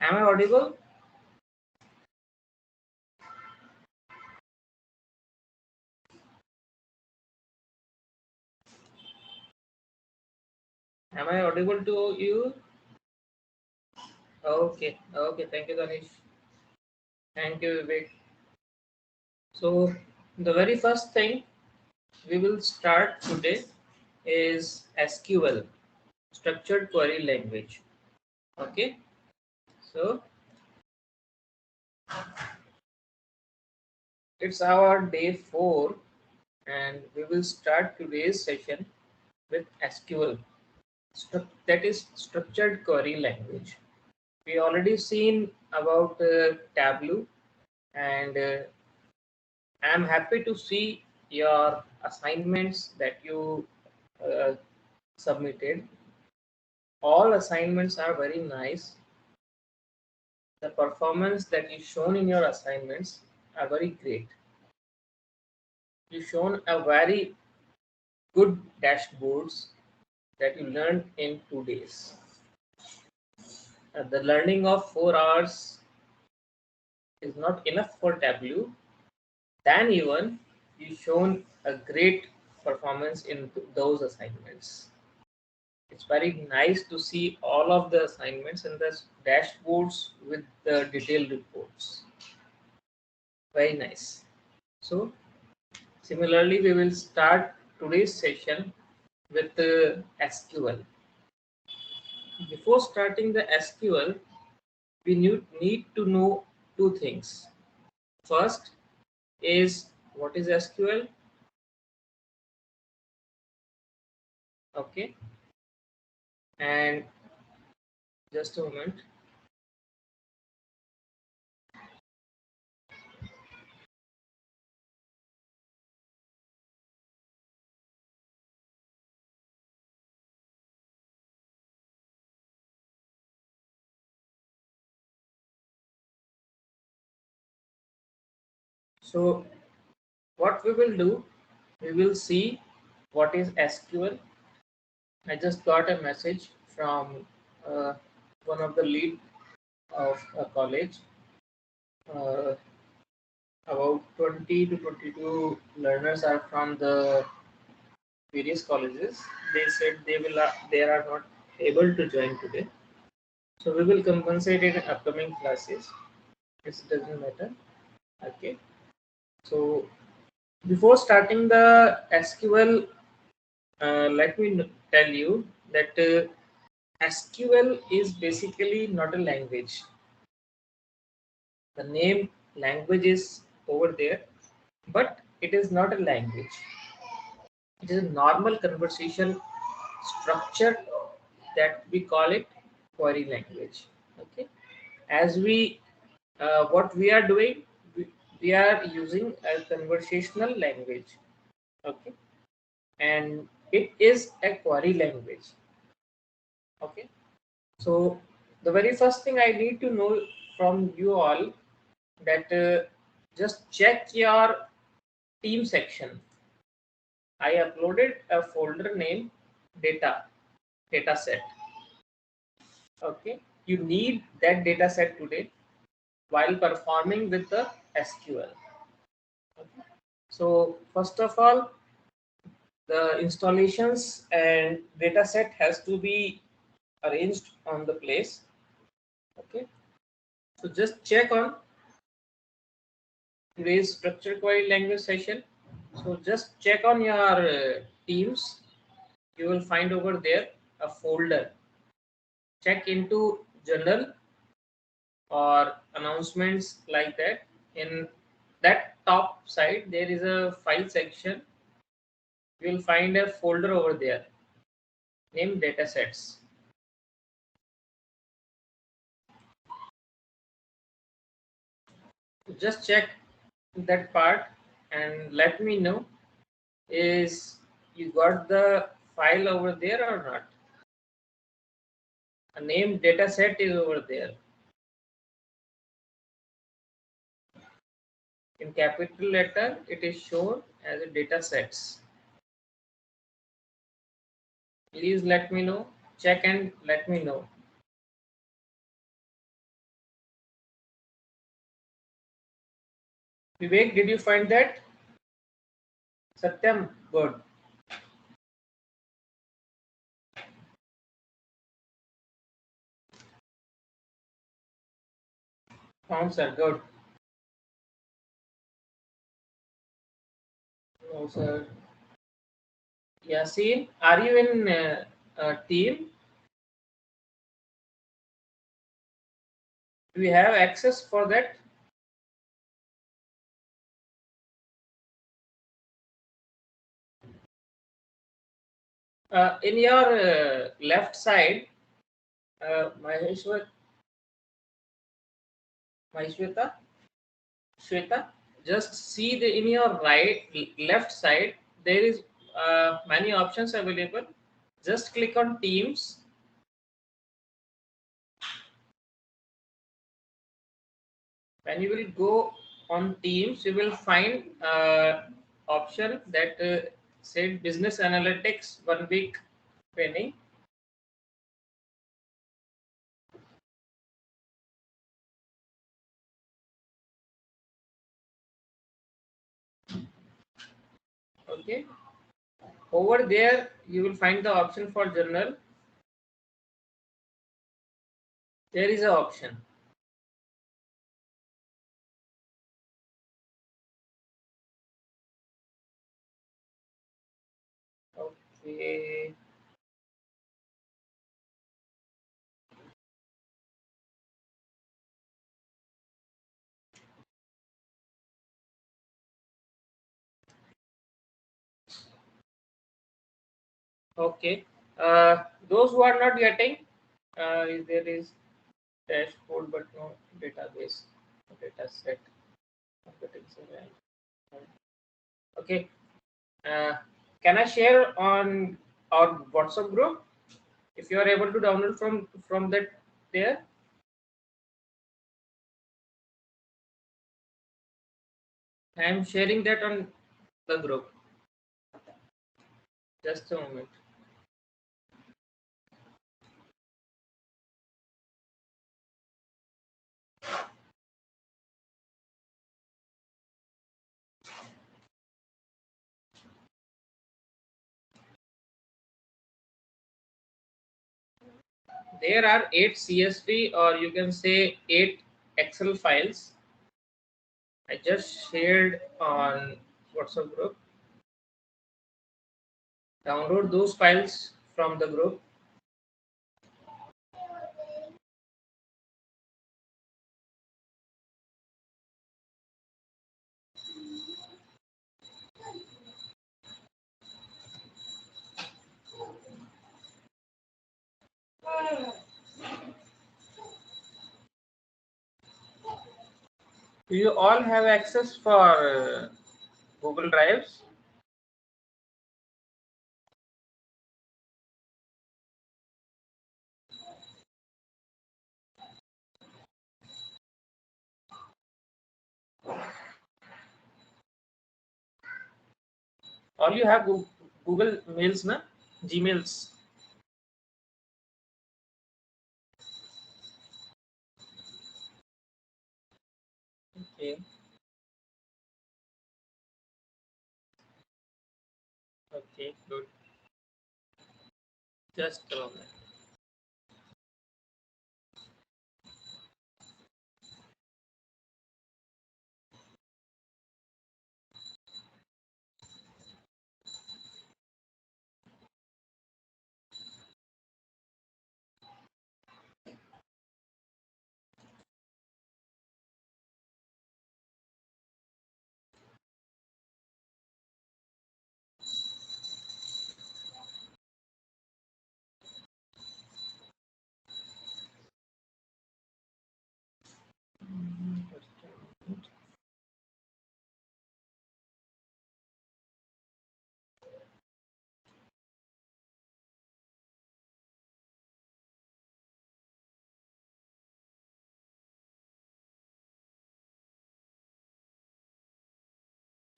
Am I audible? Am I audible to you? Okay, okay. Thank you, Ganesh. Thank you, Vivek. So, the very first thing we will start today is SQL, Structured Query Language. Okay, so it's our day 4, and we will start today's session with SQL, that is Structured Query Language. We already seen about Tableau, and I'm happy to see your assignments that you uh, submitted. All assignments are very nice. The performance that is shown in your assignments are very great. You've shown a very good dashboards that you learned in 2 days. The learning of 4 hours is not enough for Tableau. Then even you shown a great performance in those assignments. It's very nice to see all of the assignments and the dashboards with the detailed reports. Very nice. So similarly, we will start today's session with the SQL. Before starting the SQL, we need to know two things. First is what is SQL? Okay, and just a moment. So what we will do, we will see what is SQL. I just got a message from one of the lead of a college. Uh, about 20 to 22 learners are from the various colleges. They said they are not able to join today. So we will compensate in upcoming classes. It doesn't matter. Okay. So before starting the SQL, let me tell you that SQL is basically not a language. The name language is over there, but it is not a language. It is a normal conversation structure that we call it query language. Okay, as we what we are doing, we are using a conversational language. Okay, and it is a query language. Okay, so the very first thing I need to know from you all that just check your team section. I uploaded a folder named data set. Okay, you need that data set today while performing with the SQL. Okay. So first of all, the installations and data set has to be arranged on the place. Okay, so just check on today's structured query language session. So just check on your teams. You will find over there a folder. Check into journal or announcements like that. In that top side, there is a file section. You will find a folder over there named datasets. Just check that part and let me know is you got the file over there or not. A name dataset is over there. In capital letter, it is shown as a datasets. Please let me know. Check and let me know. Vivek, did you find that? Satyam, good. Found, sir, good. No, sir. Yasin, are you in a team? Do we have access for that? In your left side, Maheshwar, Maheshweta, Shweta, just see the in your left side there is many options available. Just click on Teams. When you will go on Teams, you will find option that said Business Analytics 1 week training. Okay. Over there, you will find the option for journal. There is an option. Okay. Okay. Those who are not getting, there is dashboard but no database, data set. Okay. Uh, can I share on our WhatsApp group? If you are able to download from that there, I am sharing that on the group. Just a moment. There are 8 CSV or you can say 8 Excel files. I just shared on WhatsApp group. Download those files from the group. Do you all have access for Google Drives? All you have Google Mails, na? Gmails. Okay. Okay, good. Just a moment.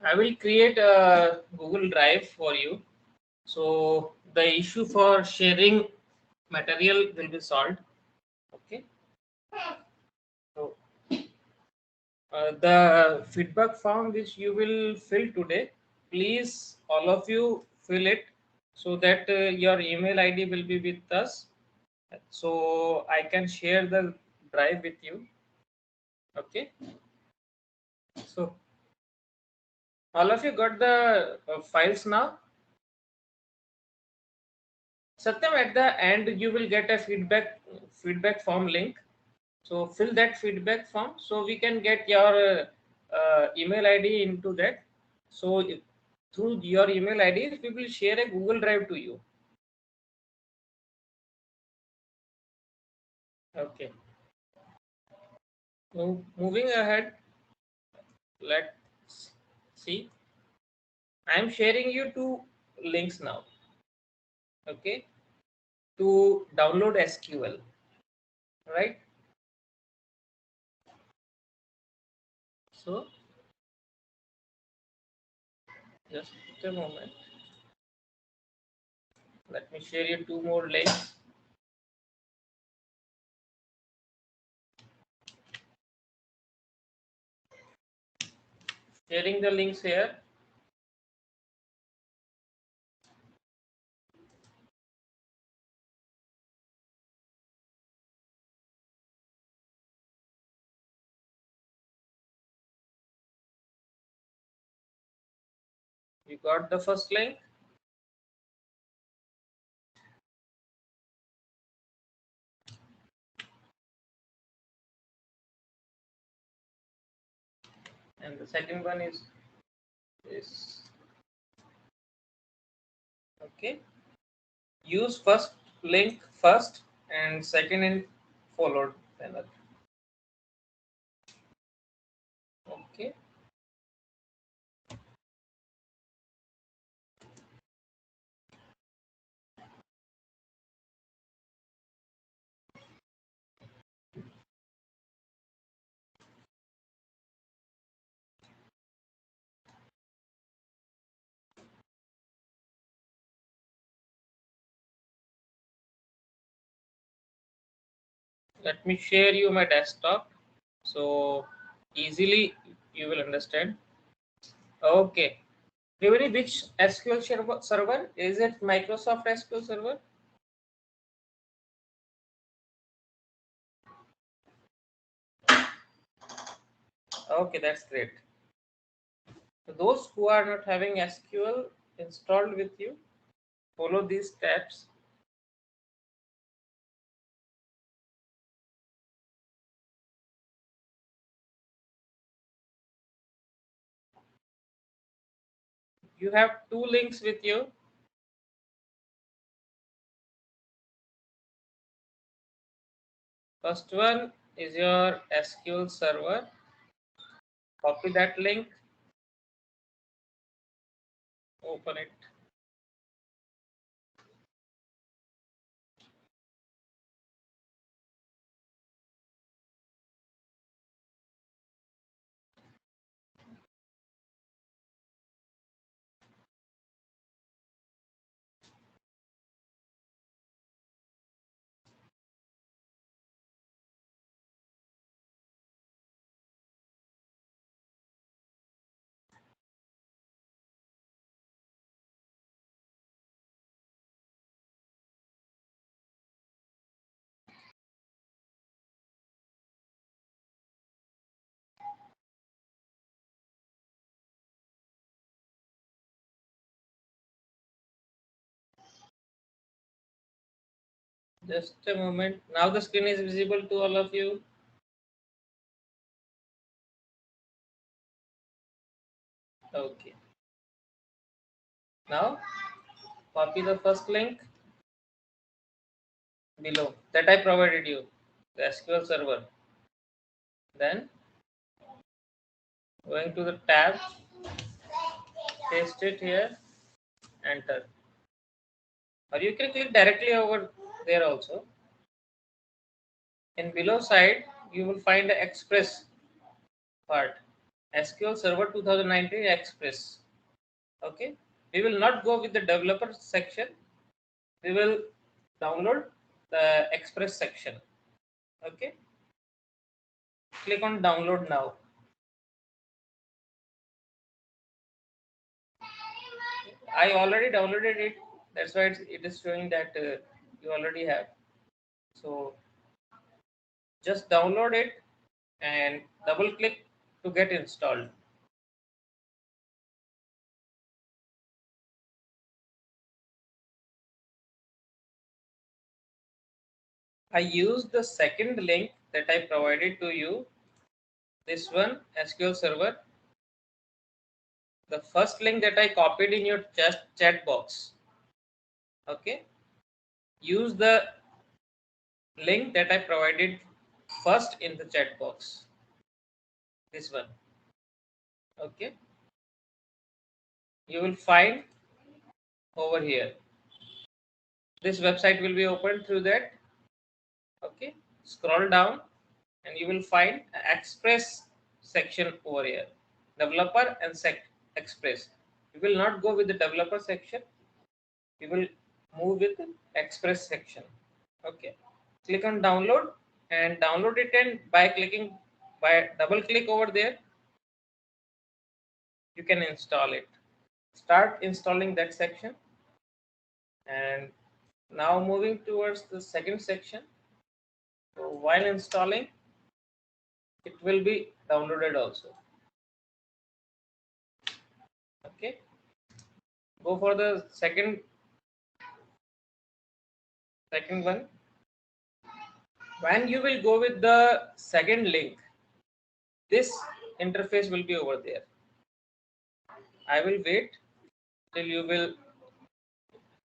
I will create a Google Drive for you. So the issue for sharing material will be solved. Okay. So The feedback form which you will fill today, please all of you fill it so that your email ID will be with us, so I can share the drive with you. Okay, so all of you got the files now. Satyam, at the end you will get a feedback form link. So fill that feedback form so we can get your email ID into that. So through your email ID, we will share a Google Drive to you. Okay. Moving ahead, let's see. I am sharing you two links now. Okay. To download SQL. Right. So just a moment. Let me share you two more links. Sharing the links here. You got the first link. And the second one is this. Okay. Use first link first and second and followed another. Okay. Let me share you my desktop so easily you will understand. Okay. Revani, which SQL server? Is it Microsoft SQL Server? Okay, that's great. So those who are not having SQL installed with you, follow these steps. You have two links with you. First one is your SQL server. Copy that link, open it. Just a moment. Now the screen is visible to all of you. Okay. Now copy the first link below that I provided you, the SQL server. Then going to the tab, paste it here, enter. Or you can click directly over there also. In below side, you will find the Express part. SQL Server 2019 Express. Okay. We will not go with the developer section. We will download the Express section. Okay. Click on download now. I already downloaded it. That's why it is showing that you already have. So just download it and double click to get installed. I use the second link that I provided to you. This one, SQL Server. The first link that I copied in your chat box. Okay. Use the link that I provided first in the chat box. This one. Okay. You will find over here. This website will be opened through that. Okay. Scroll down and you will find Express section over here. Developer and Express. You will not go with the developer section. You will move with the Express section. Okay. Click on download and download it, and by double click over there, you can install it. Start installing that section. And now moving towards the second section. So while installing, it will be downloaded also. Okay. Go for the second one. When you will go with the second link, this interface will be over there. I will wait till you will.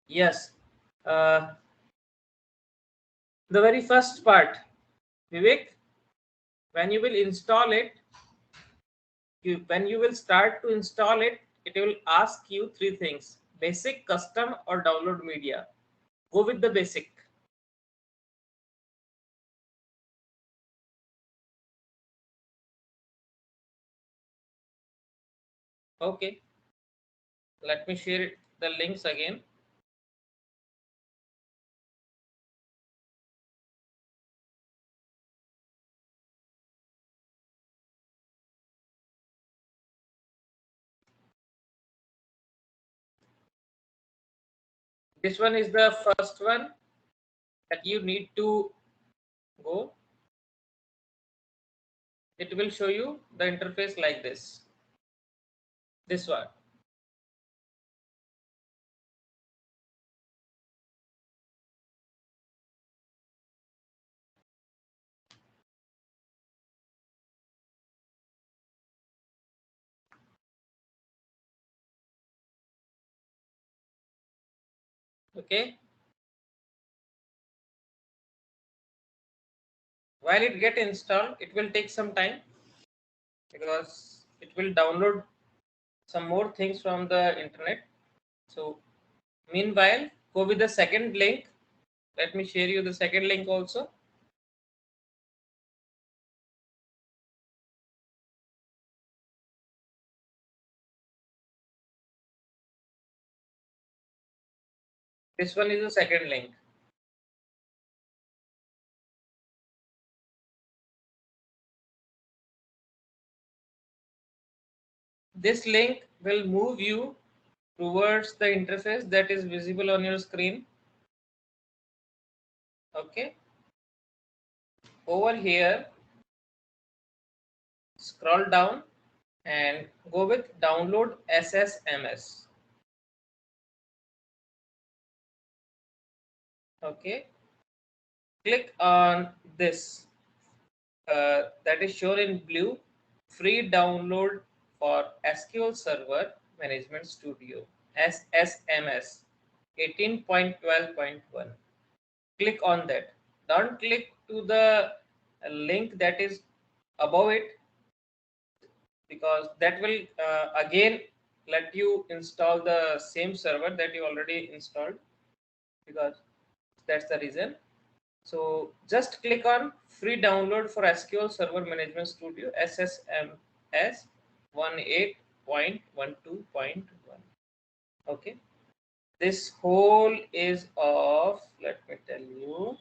Yes. The very first part, Vivek, when you will install it, when you will start to install it, it will ask you three things: basic, custom, or download media. Go with the basic. Okay. Let me share the links again. This one is the first one that you need to go. It will show you the interface like this. This one. Okay. While it get installed, it will take some time because it will download some more things from the internet. So meanwhile, go with the second link. Let me share you the second link also. This one is the second link. This link will move you towards the interface that is visible on your screen. Okay. Over here, scroll down and go with download SSMS. Okay. Click on this that is shown in blue, free download for SQL Server Management Studio, SSMS 18.12.1. Click on that. Don't click to the link that is above it, because that will again let you install the same server that you already installed, because that's the reason. So just click on free download for SQL Server Management Studio, SSMS 18.12.1. Okay. This whole is of, let me tell you,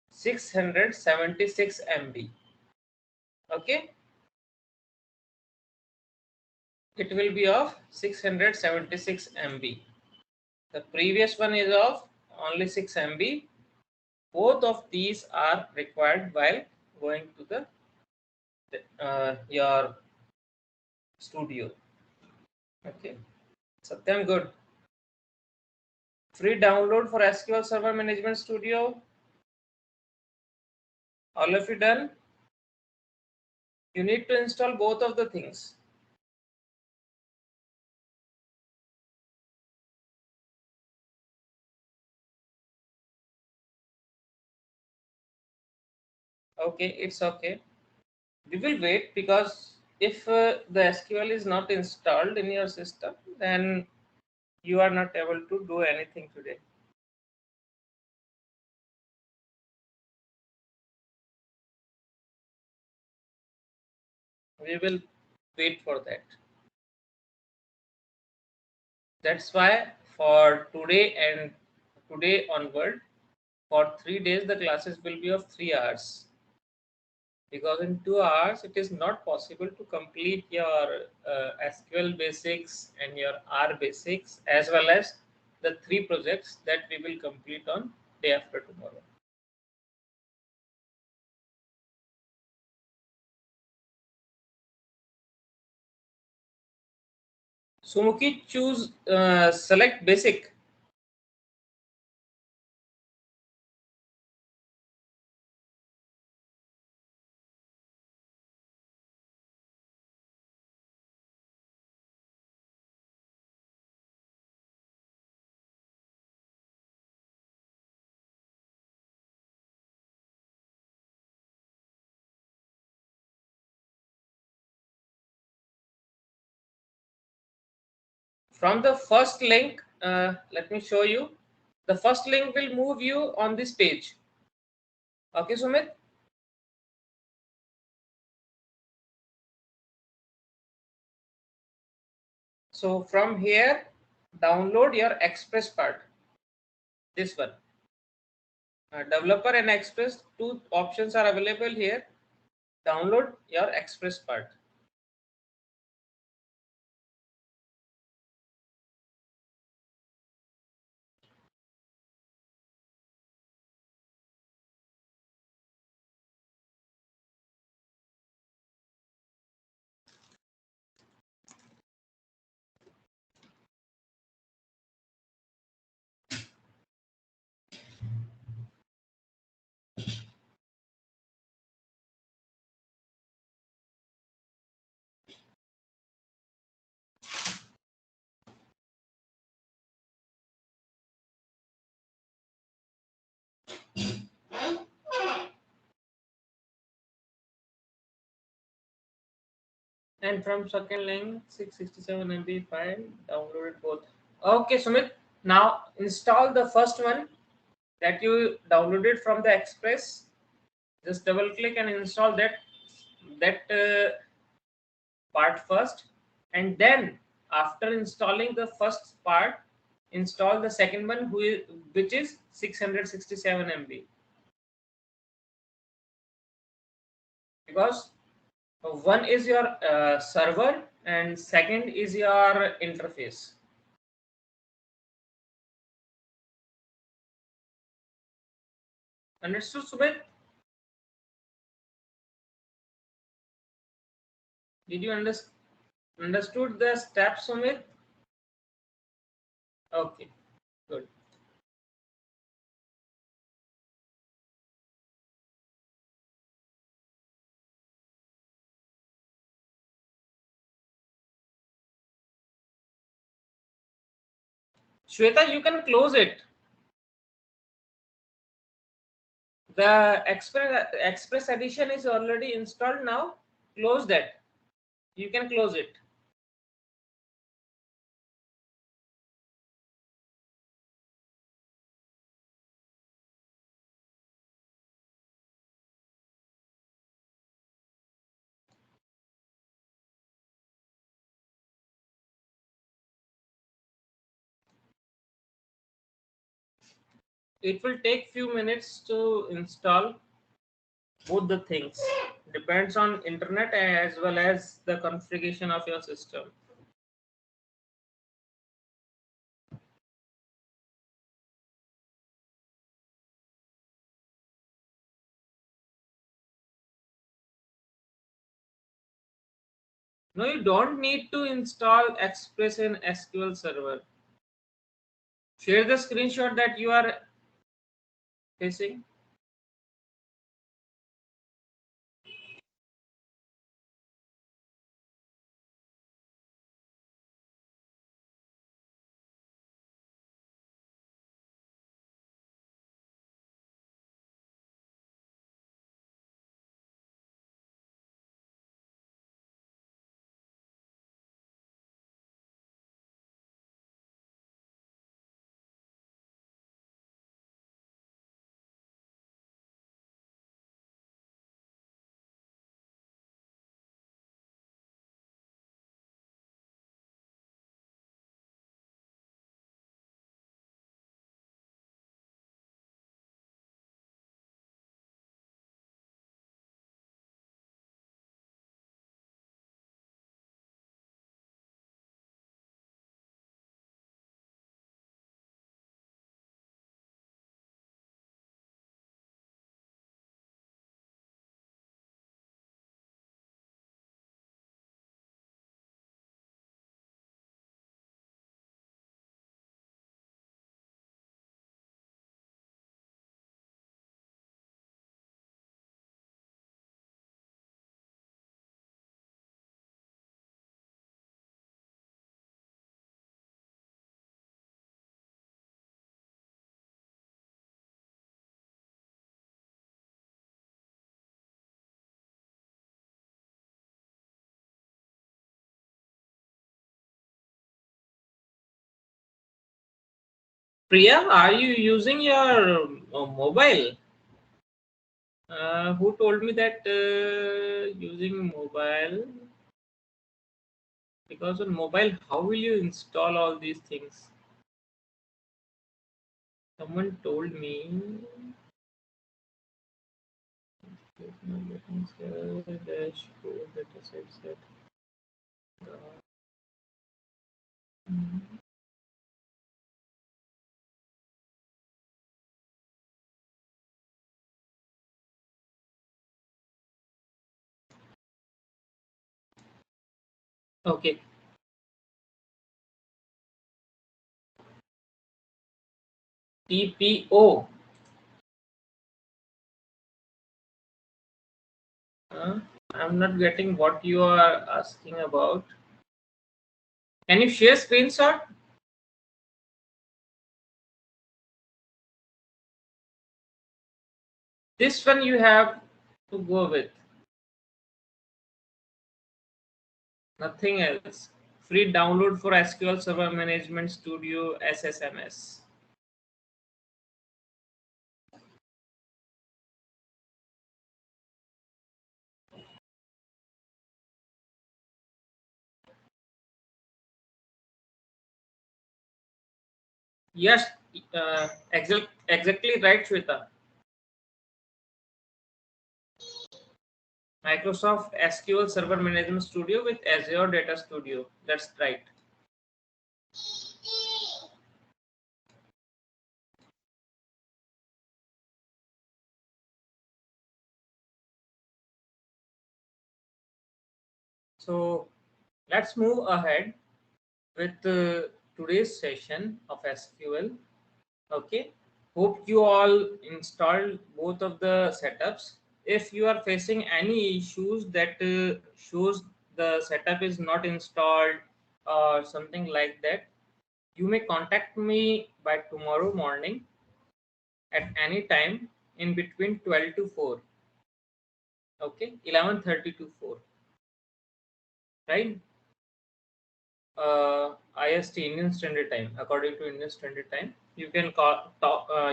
676 MB. Okay. it will be of 676 MB. The previous one is of only 6 MB. Both of these are required while going to the your studio. Okay, Satyam, good. Free download for SQL Server Management Studio. All of you done? You need to install both of the things. Okay, it's okay. We will wait because if the SQL is not installed in your system, then you are not able to do anything today. We will wait for that. That's why for today and today onward, for 3 days, the classes will be of 3 hours. Because in 2 hours, it is not possible to complete your SQL basics and your R basics, as well as the 3 projects that we will complete on day after tomorrow. Sumukhi, choose select basic. From the first link, let me show you. The first link will move you on this page. Okay, Sumit? So from here, download your Express part. This one. Developer and Express, 2 options are available here. Download your Express part. And from second link, 667 MB file, downloaded both. Okay, Sumit. Now install the first one that you downloaded from the Express. Just double click and install that part first, and then after installing the first part, install the second one, which is 667 MB. Because one is your server and second is your interface. Understood, Sumit? Did you understood the steps, Sumit? Okay, good. Shweta, you can close it. The Express edition is already installed now. Close that. You can close it. It will take few minutes to install both the things. Depends on internet as well as the configuration of your system. No, you don't need to install Express in SQL Server. Share the screenshot that you are facing. Priya, are you using your mobile? Who told me that using mobile? Because on mobile, how will you install all these things? Someone told me. Dashboard, dataset set. Okay. TPO. I'm not getting what you are asking about. Can you share screenshot? This one you have to go with. Nothing else. Free download for SQL Server Management Studio SSMS. Yes, exactly right, Shweta. Microsoft SQL Server Management Studio with Azure Data Studio. That's right. So let's move ahead with today's session of SQL. Okay. Hope you all installed both of the setups. If you are facing any issues that shows the setup is not installed or something like that, you may contact me by tomorrow morning at any time in between 12 to 4. Okay, 11:30 to 4, right? IST, Indian Standard Time. According to Indian Standard Time, you can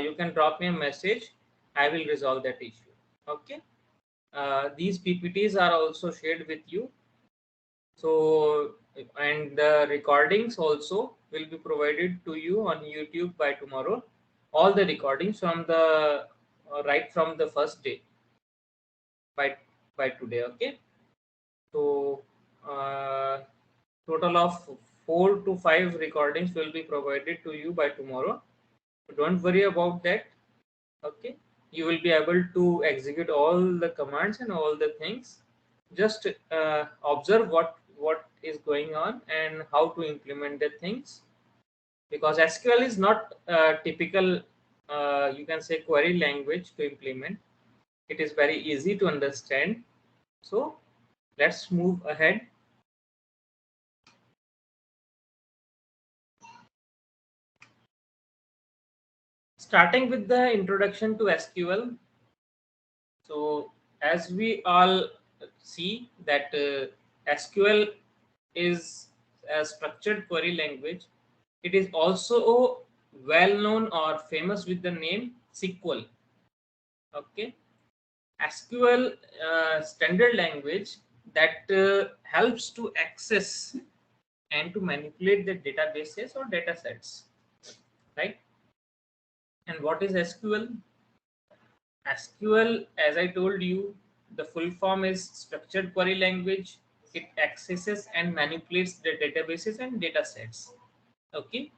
you can drop me a message. I will resolve that issue. Okay. These PPTs are also shared with you. So, and the recordings also will be provided to you on YouTube by tomorrow. All the recordings from the right from the first day by today. Okay. So, total of 4 to 5 recordings will be provided to you by tomorrow. So don't worry about that. Okay, you will be able to execute all the commands and all the things. Just observe what is going on and how to implement the things, because SQL is not a typical you can say query language to implement. It is very easy to understand. So let's move ahead. Starting with the introduction to SQL. So as we all see that SQL is a structured query language. It is also well known or famous with the name SQL. Okay, SQL standard language that helps to access and to manipulate the databases or data sets, right? And what is SQL? SQL, as I told you, the full form is structured query language. It accesses and manipulates the databases and data sets. Okay.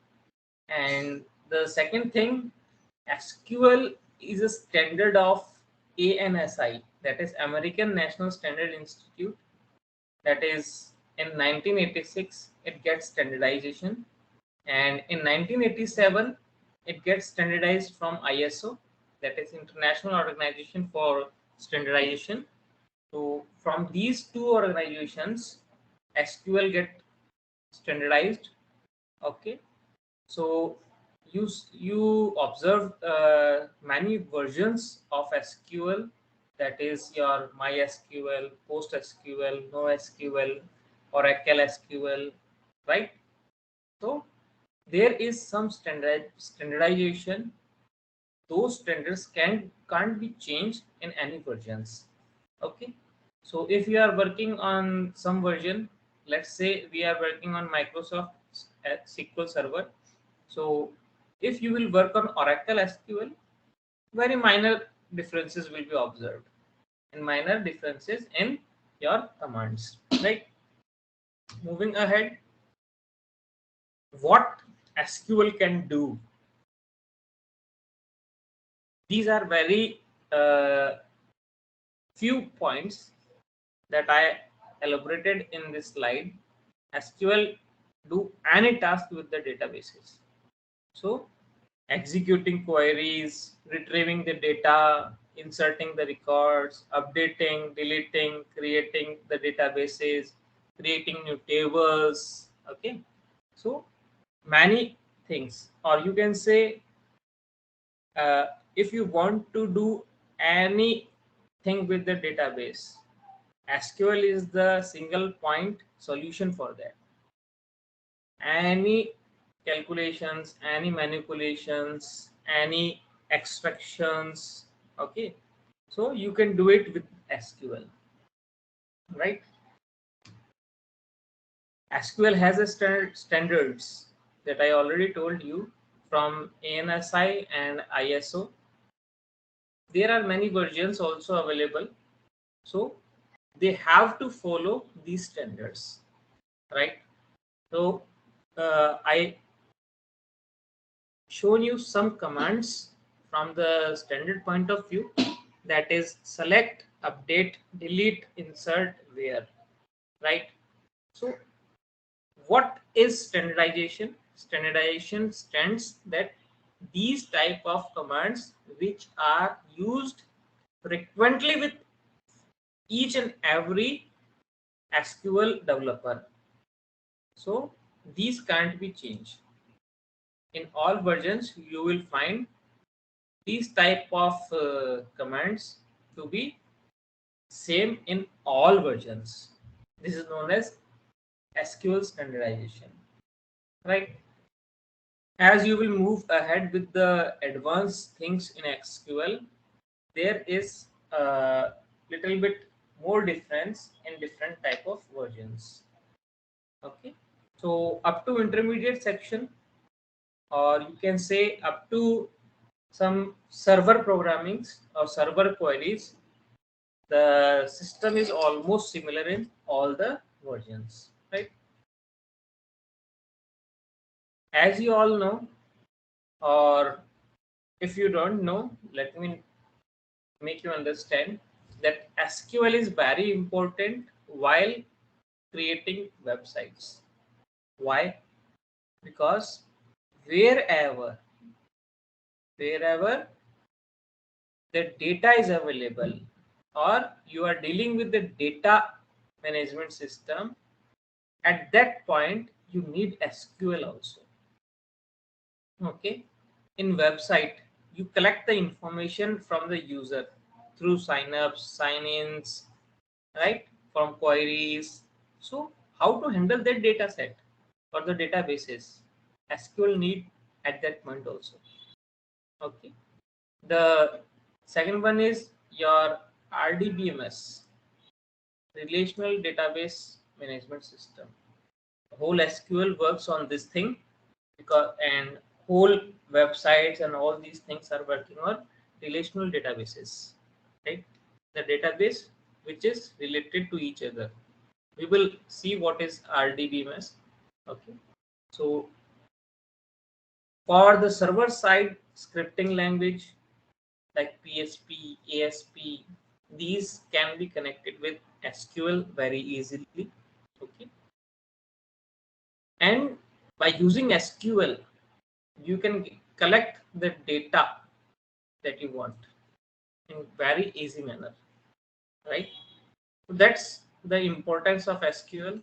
And the second thing, SQL is a standard of ANSI, that is American National Standard Institute. That is in 1986, it gets standardization. And in 1987, it gets standardized from ISO, that is International Organization for Standardization. So from these two organizations, SQL get standardized. Okay, so you observe many versions of SQL, that is your MySQL, PostSQL, NoSQL, Oracle SQL, right? So there is some standardization. Those standards can't be changed in any versions. Okay, so if you are working on some version, let's say we are working on Microsoft SQL Server. So if you will work on Oracle SQL, very minor differences will be observed, and minor differences in your commands, right? Moving ahead, what SQL can do. These are very few points that I elaborated in this slide. SQL do any task with the databases. So executing queries, retrieving the data, inserting the records, updating, deleting, creating the databases, creating new tables. Okay, so many things, or you can say uh, if you want to do anything with the database, SQL is the single point solution for that. Any calculations, any manipulations, any extractions. Okay, so you can do it with SQL, right? SQL has a standards that I already told you, from ANSI and ISO. There are many versions also available, so they have to follow these standards, right? So I shown you some commands from the standard point of view, that is select, update, delete, insert, where, right? So what is standardization? Standardization stands that these type of commands which are used frequently with each and every SQL developer. So these can't be changed. In all versions, you will find these type of commands to be same in all versions. This is known as SQL standardization, right? As you will move ahead with the advanced things in SQL, there is a little bit more difference in different type of versions. Okay, so up to intermediate section, or you can say up to some server programmings or server queries, the system is almost similar in all the versions, right? As you all know, or if you don't know, let me make you understand that SQL is very important while creating websites. Why? Because wherever the data is available, or you are dealing with the data management system, at that point you need SQL also. Okay, in website you collect the information from the user through sign-ups, sign-ins, right, from queries. So how to handle that data set or the databases, SQL need at that point also. Okay, the second one is your RDBMS, relational database management system. Whole SQL works on this thing, because and whole websites and all these things are working on relational databases, right? The database which is related to each other. We will see what is RDBMS. Okay, so for the server side scripting language like PHP, ASP, these can be connected with SQL very easily. Okay, and by using SQL, you can collect the data that you want in very easy manner, right? So that's the importance of SQL.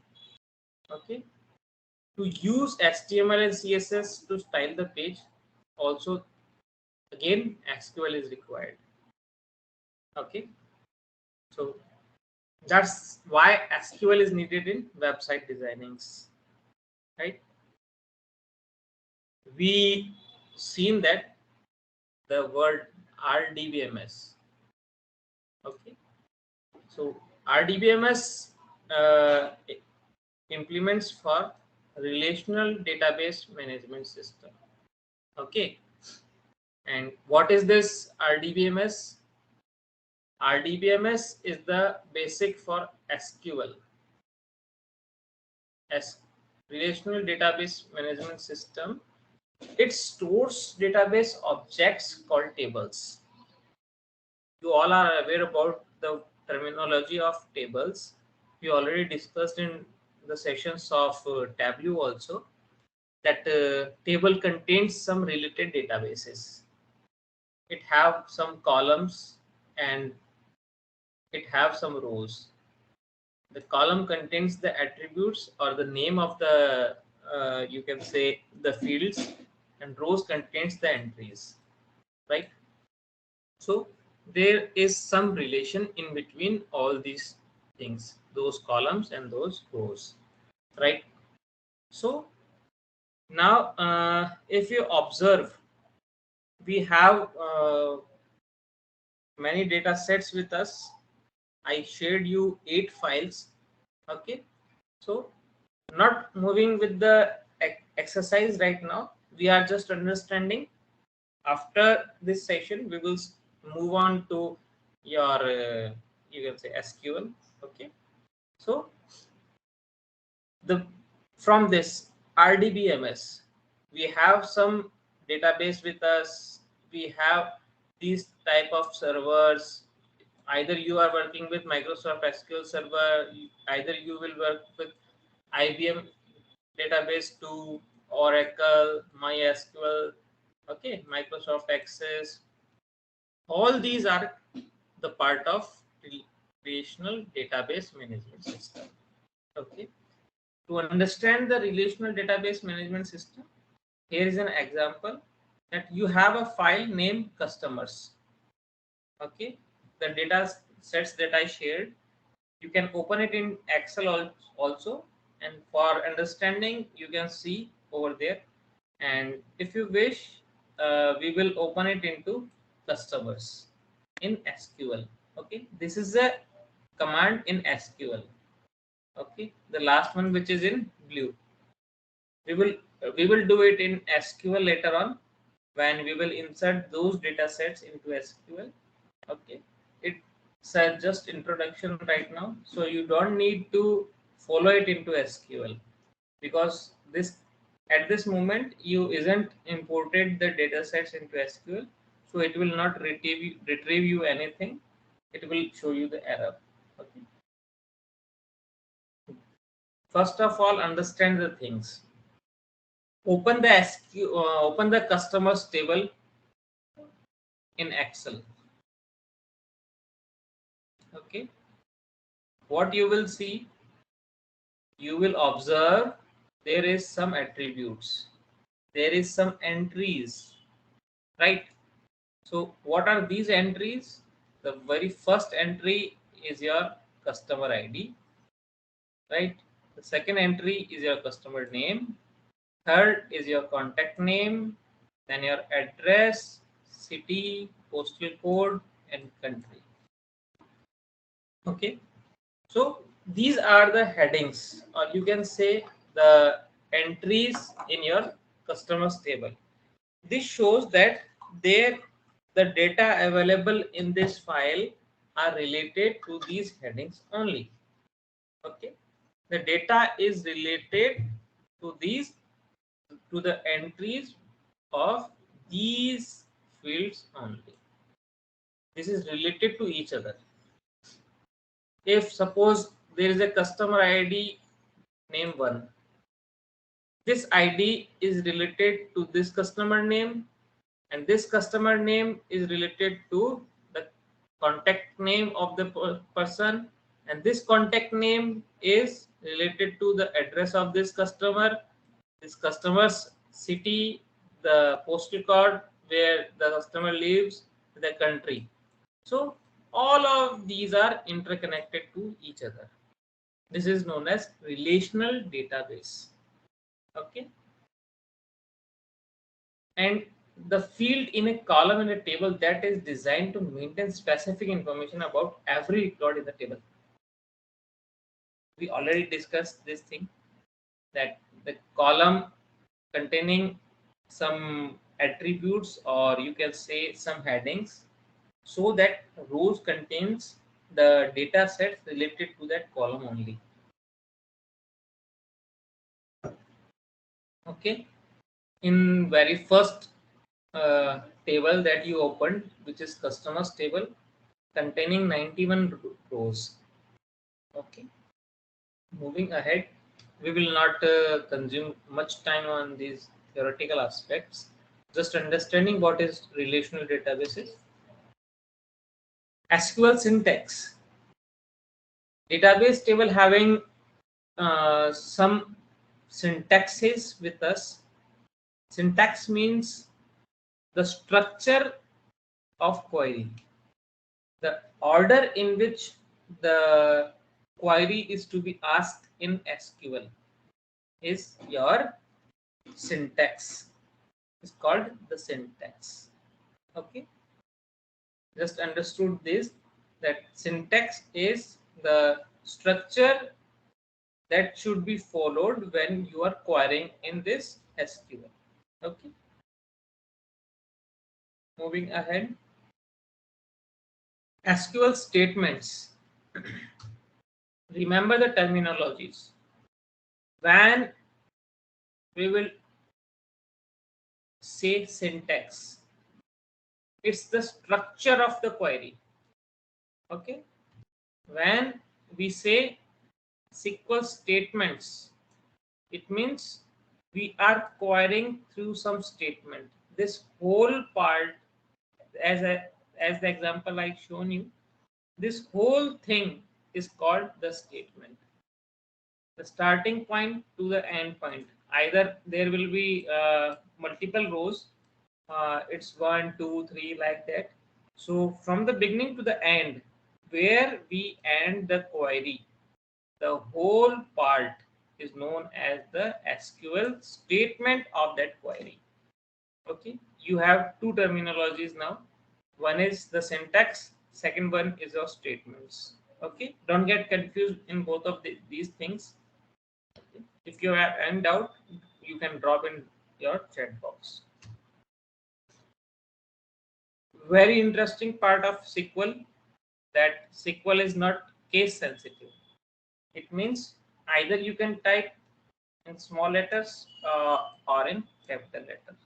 Okay, to use HTML and CSS to style the page, also again SQL is required. Okay, so that's why SQL is needed in website designings, right? We seen that the word RDBMS. Okay, so RDBMS implements for relational database management system. Okay, and what is this RDBMS? RDBMS is the basic for SQL, as relational database management system. It stores database objects called tables. You all are aware about the terminology of tables. We already discussed in the sessions of Tableau also that table contains some related databases. It have some columns and it have some rows. The column contains the attributes or the name of the you can say the fields, and rows contains the entries, right? So there is some relation in between all these things, those columns and those rows, right? So now if you observe, we have many data sets with us. I shared you 8 files. Okay, so not moving with the exercise right now, we are just understanding. After this session we will move on to your you can say SQL. Okay, so the from this RDBMS we have some database with us. We have these type of servers. Either you are working with Microsoft SQL Server, either you will work with IBM database to Oracle, MySQL, okay, Microsoft Access. All these are the part of relational database management system. Okay, to understand the relational database management system, here is an example that you have a file named customers. Okay, the data sets that I shared, you can open it in Excel also, and for understanding you can see over there. And if you wish, we will open it into customers in SQL. Okay, this is a command in SQL. Okay, the last one which is in blue, we will do it in SQL later on when we will insert those data sets into SQL. Okay, it's just introduction right now, so you don't need to follow it into SQL, because this at this moment you isn't imported the data sets into SQL, so it will not retrieve you anything. It will show you the error. Okay, First of all, understand the things. Open the open the customers table in Excel. Okay. What you will see, you will observe there is some attributes, there is some entries, right? So what are these entries? The very first entry is your customer ID, right? The second entry is your customer name. Third is your contact name, then your address, city, postal code, and country. Okay. So these are the headings, or you can say the entries in your customers table. This shows that there the data available in this file are related to these headings only. Okay, the data is related to these, to the entries of these fields only. This is related to each other. If suppose there is a customer ID name 1, this ID is related to this customer name, and this customer name is related to the contact name of the person, and this contact name is related to the address of this customer's city, the postal code where the customer lives, the country. So all of these are interconnected to each other. This is known as relational database. Okay. And the field in a column in a table that is designed to maintain specific information about every record in the table. We already discussed this thing, that the column containing some attributes, or you can say some headings, so that rows contains the data sets related to that column only. Okay. In very first table that you opened, which is customers table, containing 91 rows. Okay. Moving ahead, we will not consume much time on these theoretical aspects. Just understanding what is relational databases. SQL syntax. Database table having some syntaxes with us. Syntax means the structure of query, the order in which the query is to be asked in SQL is your syntax. It's called the syntax. Okay, just understood this, that syntax is the structure that should be followed when you are querying in this SQL. Okay, moving ahead, SQL statements. Remember the terminologies. When we will say syntax, it's the structure of the query. Okay. When we say SQL statements, it means we are querying through some statement. This whole part, as the example I shown you, this whole thing is called the statement. The starting point to the end point. Either there will be multiple rows. It's 1, 2, 3 like that. So from the beginning to the end, where we end the query, the whole part is known as the SQL statement of that query. Okay, you have two terminologies now. One is the syntax, second one is your statements. Okay, don't get confused in both of these things. Okay. If you have any doubt, you can drop in your chat box. Very interesting part of SQL, that SQL is not case sensitive. It means either you can type in small letters or in capital letters.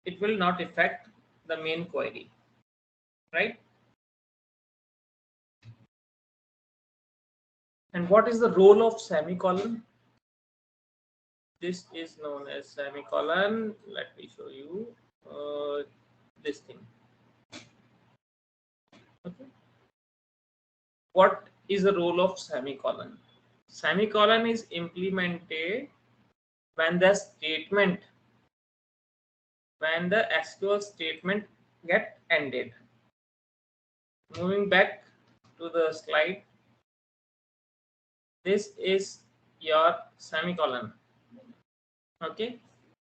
It will not affect the main query, right? And what is the role of semicolon? This is known as semicolon. Let me show you this thing. Okay. What is the role of semicolon? Semicolon is implemented when the SQL statement get ended. Moving back to the slide, this is your semicolon. Okay,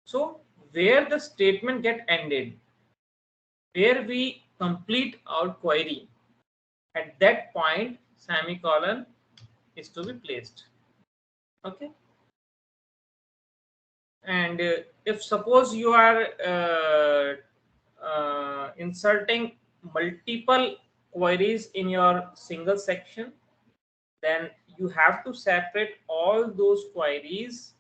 so where the statement get ended, where we complete our query, at that point semicolon is to be placed. Okay, and if suppose you are inserting multiple queries in your single section, then you have to separate all those queries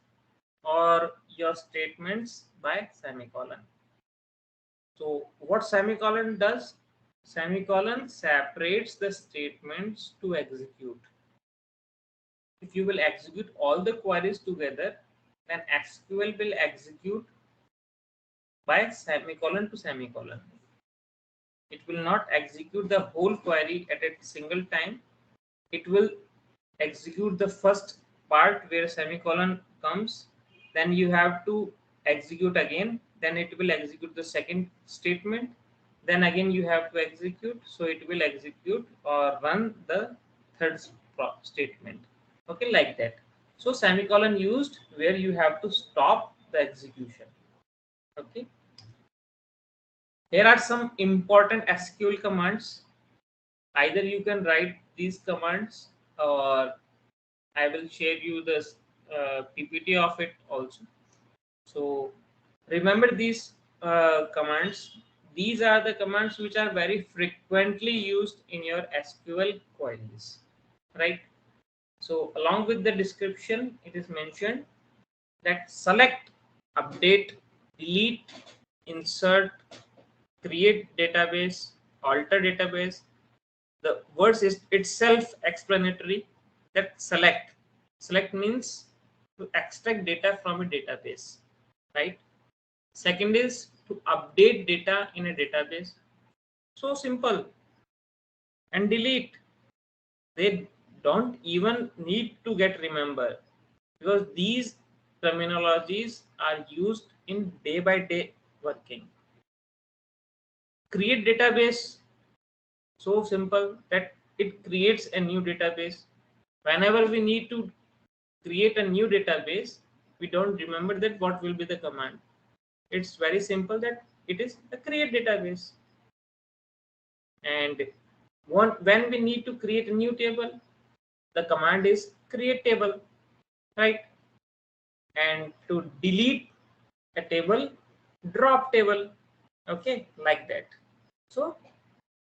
or your statements by semicolon. So what semicolon does? Semicolon separates the statements to execute. If you will execute all the queries together, then SQL will execute by semicolon to semicolon. It will not execute the whole query at a single time. It will execute the first part where semicolon comes, then you have to execute again, then it will execute the second statement, then again you have to execute, so it will execute or run the third statement. Okay, like that. So semicolon used where you have to stop the execution. Okay, here are some important SQL commands. Either you can write these commands, or I will share you this PPT of it also. So remember these commands. These are the commands which are very frequently used in your SQL queries, right? So along with the description, it is mentioned that select, update, delete, insert, create database, alter database. The words is itself explanatory. That select means to extract data from a database, right? Second is to update data in a database. So simple. And delete, they don't even need to get remember, because these terminologies are used in day by day working. Create database, so simple that it creates a new database. Whenever we need to create a new database, we don't remember that what will be the command. It's very simple that it is a create database. And when we need to create a new table, the command is create table, right? And to delete a table, drop table. Okay, like that. So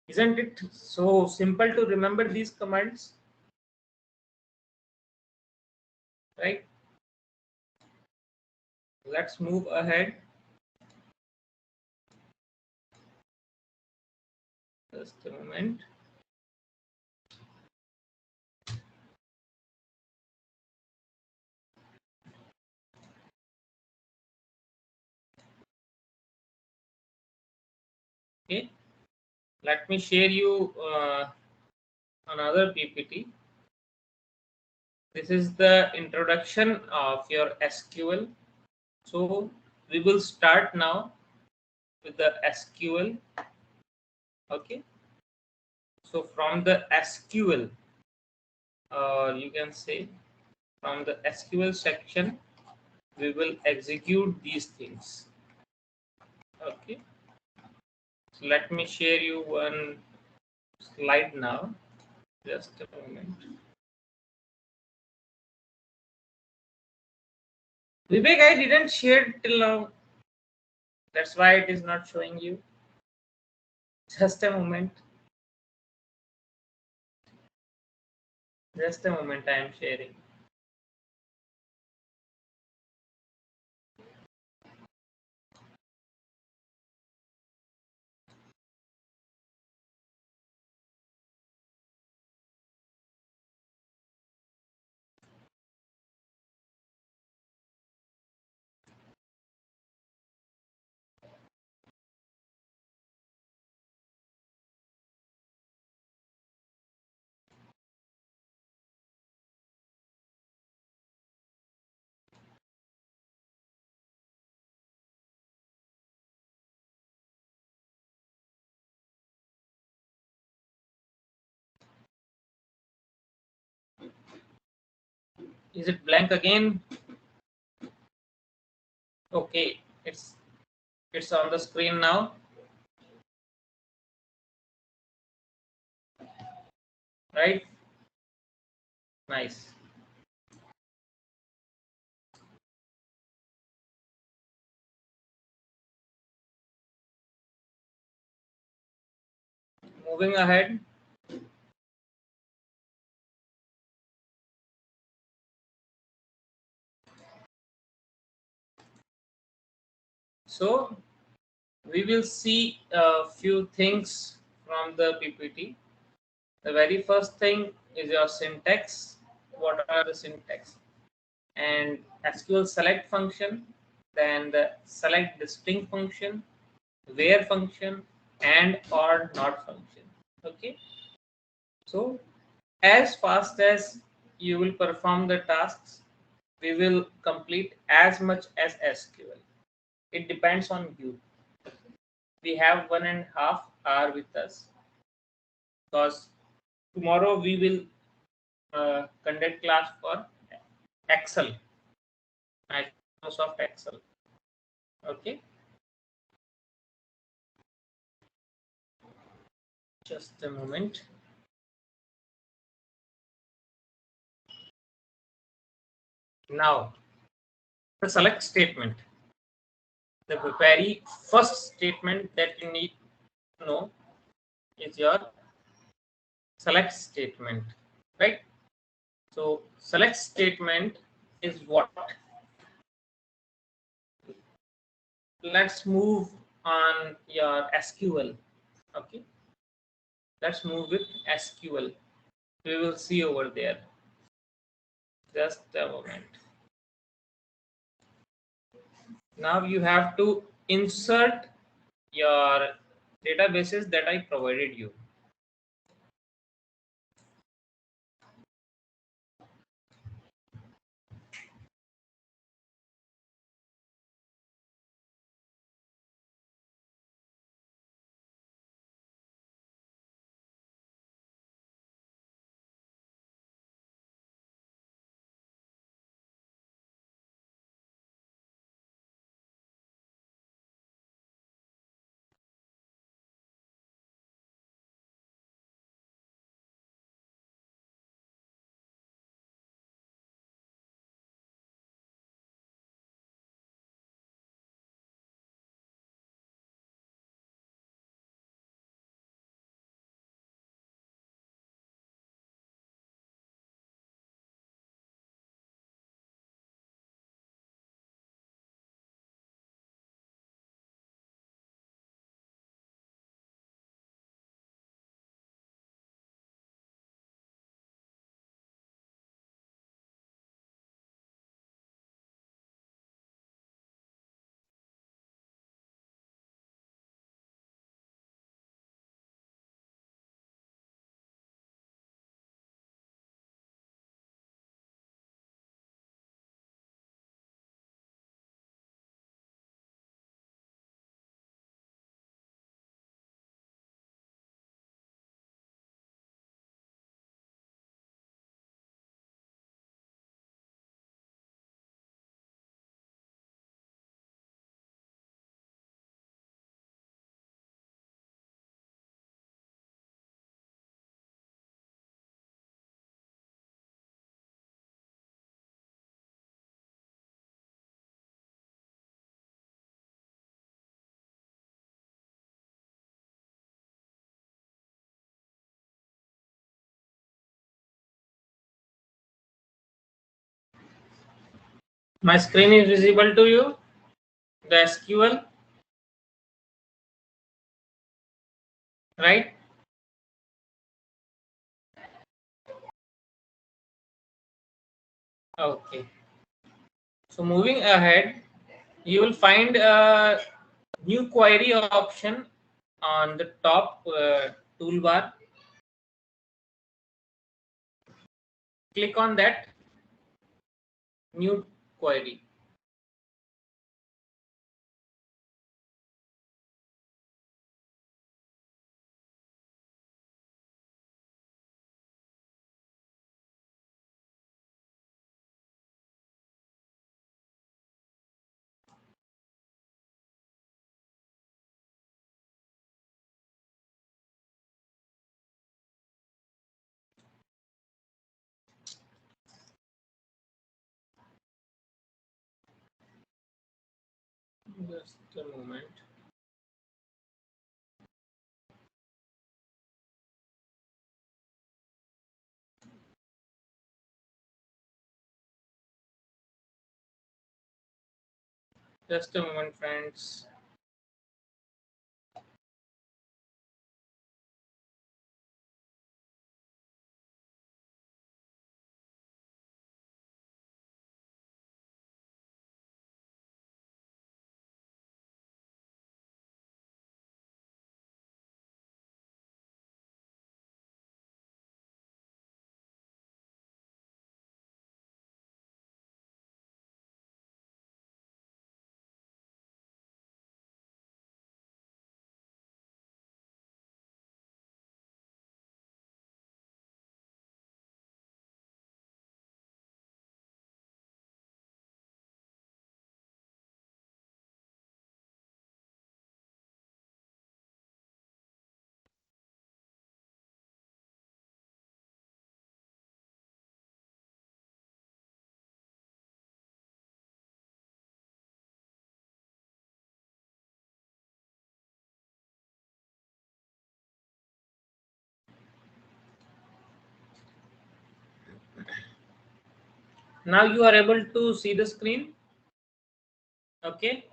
isn't it so simple to remember these commands, right? Let's move ahead. Just a moment. Okay, let me share you another PPT. This is the introduction of your SQL. So we will start now with the SQL. Okay, so from the SQL, you can say from the SQL section, we will execute these things. Okay, so let me share you one slide now. Just a moment. Vivek, I didn't share till now. That's why it is not showing you. Just a moment. Just a moment, I am sharing. Is it blank again? Okay, it's on the screen now. Right? Nice. Moving ahead. So we will see a few things from the PPT. The very first thing is your syntax. What are the syntax? And SQL select function, then the select distinct function, where function, and or not function. Okay. So as fast as you will perform the tasks, we will complete as much as SQL. It depends on you. We have 1.5 hours with us because tomorrow we will conduct class for Excel, Microsoft Excel. Okay, just a moment. Now, the select statement. The very first statement that you need to know is your select statement, right? So, select statement is what? Let's move on your SQL. Okay, let's move with SQL. We will see over there. Just a moment. Now you have to insert your databases that I provided you. My screen is visible to you. The SQL, right? Okay. So moving ahead, you will find a new query option on the top toolbar. Click on that new query. Just a moment. Just a moment, friends. Now you are able to see the screen. Okay.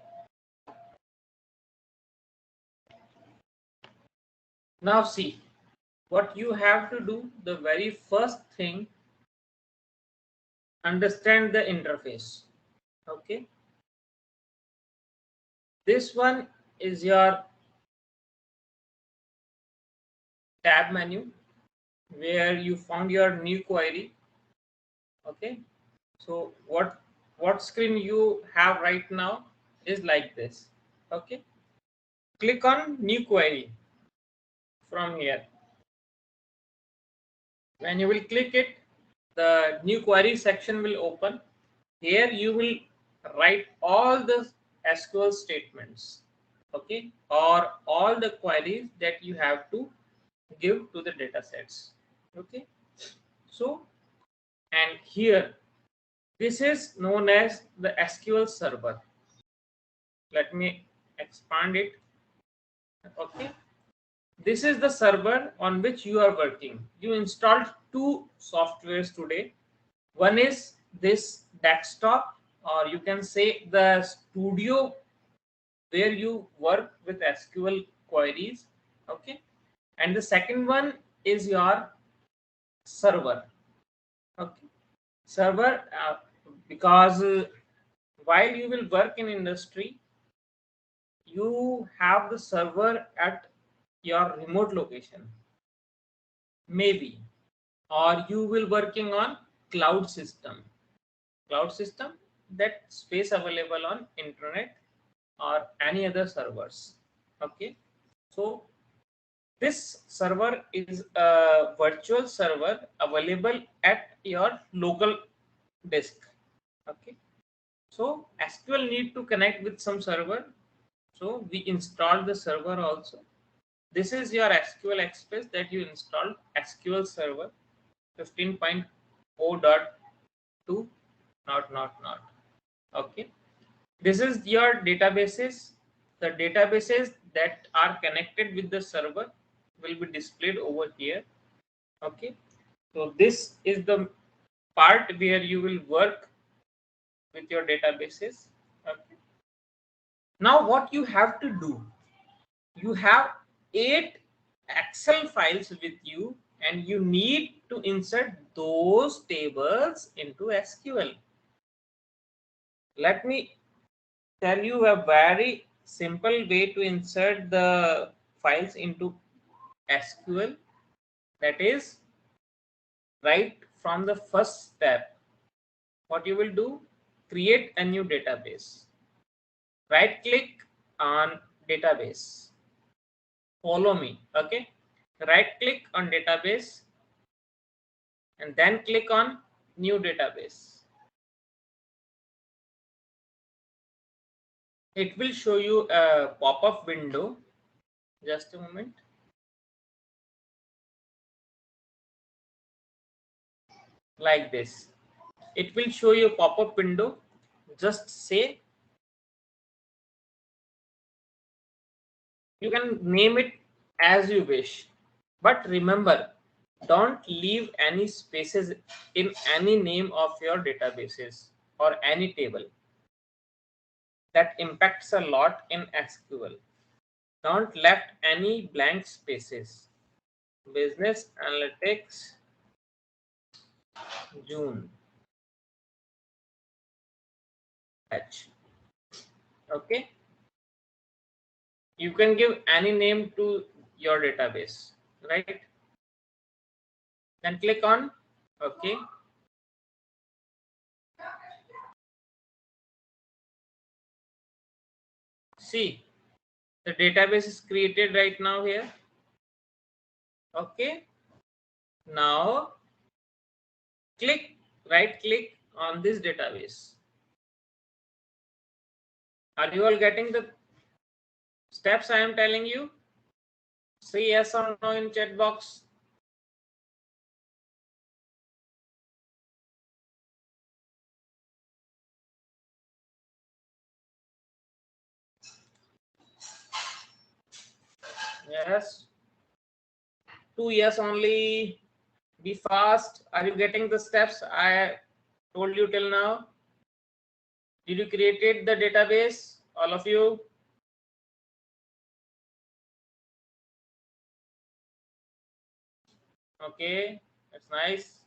Now see what you have to do. The very first thing, understand the interface. Okay. This one is your tab menu where you found your new query. Okay. So what screen you have right now is like this. Okay. Click on new query from here. When you will click it, the new query section will open. Here you will write all the SQL statements, okay, or all the queries that you have to give to the data sets. Okay. So, and here, this is known as the SQL server. Let me expand it. Okay. This is the server on which you are working. You installed two softwares today. One is this desktop, or you can say the studio where you work with SQL queries. Okay. And the second one is your server. Okay. Server, because while you will work in industry, you have the server at your remote location, maybe, or you will working on cloud system that space available on internet or any other servers. Okay. So this server is a virtual server available at your local disk. Okay. So SQL need to connect with some server. So we installed the server also. This is your SQL Express that you installed, SQL Server 15.0.2 not. Okay. This is your databases. The databases that are connected with the server will be displayed over here. Okay. So this is the part where you will work with your databases. Okay. Now what you have to do, you have 8 Excel files with you and you need to insert those tables into SQL. Let me tell you a very simple way to insert the files into SQL. That is right from the first step. What you will do, create a new database. Right click on database. Follow me. Okay. Right click on database and then click on new database. It will show you a pop-up window. Just a moment. Like this. It will show you a pop-up window. Just say You can name it as you wish, but remember, don't leave any spaces in any name of your databases or any table. That impacts a lot in SQL. Don't left any blank spaces. Business analytics June H. Okay, you can give any name to your database, right? Then click on OK. See, the database is created right now here. Okay, now right click on this database. Are you all getting the steps I am telling you? Say yes or no in chat box. Yes. 2 yes only. Be fast. Are you getting the steps I told you till now? Did you create the database, all of you? Okay, that's nice.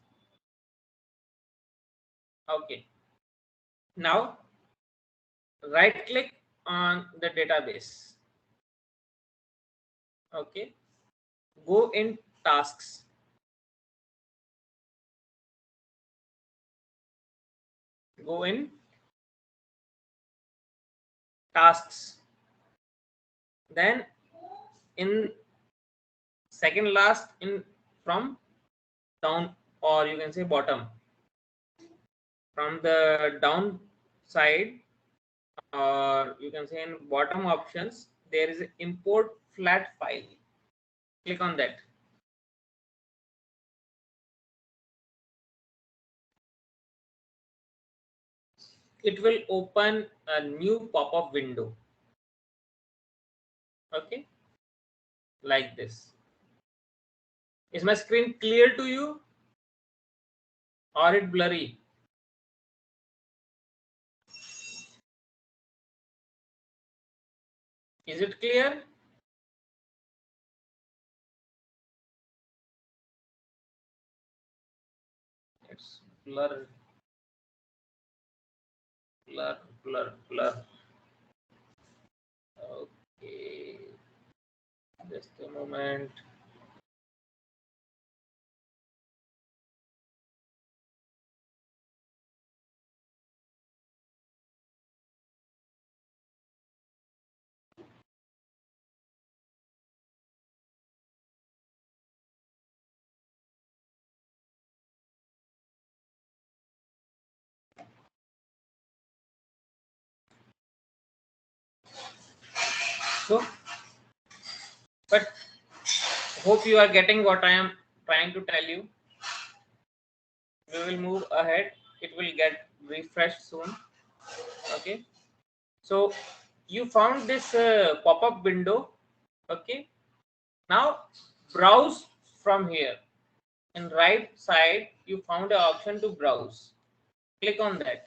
Okay, now right click on the database. Okay, go in tasks. Go in tasks. Then in second last in from down, or you can say bottom, from the down side, or you can say in bottom options, there is import flat file. Click on that. It will open a new pop-up window. Okay, like this. Is my screen clear to you or it blurry? Is it clear? It's blur. Okay, just a moment. So, but hope you are getting what I am trying to tell you. We will move ahead. It will get refreshed soon. Okay, so you found this pop-up window. Okay, now browse from here. In right side, you found an option to browse. Click on that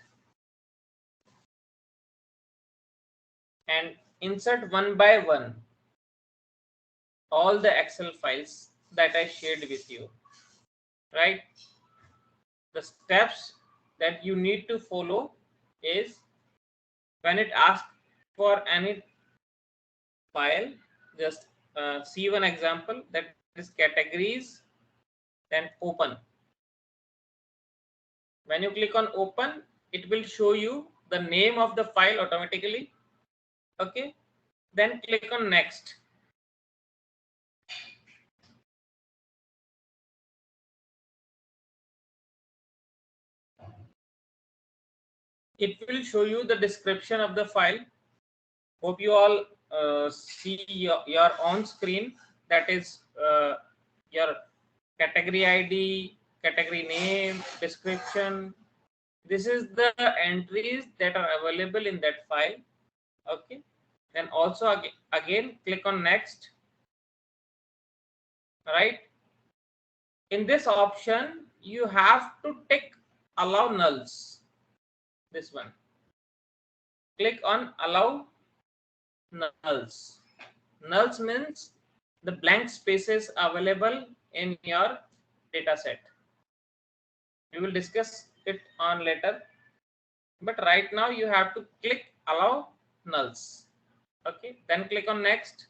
and insert one by one all the Excel files that I shared with you. Right? The steps that you need to follow is, when it asks for any file, just see one example, that is categories, then open. When you click on open, it will show you the name of the file automatically. Okay, then click on next. It will show you the description of the file. Hope you all see your own screen. That is your category ID, category name, description. This is the entries that are available in that file. Okay, Then also again click on next. Right, in this option you have to tick allow nulls. This one, click on allow nulls. Nulls means the blank spaces available in your data set. We will discuss it on later, but right now you have to click allow nulls. Okay, then click on next.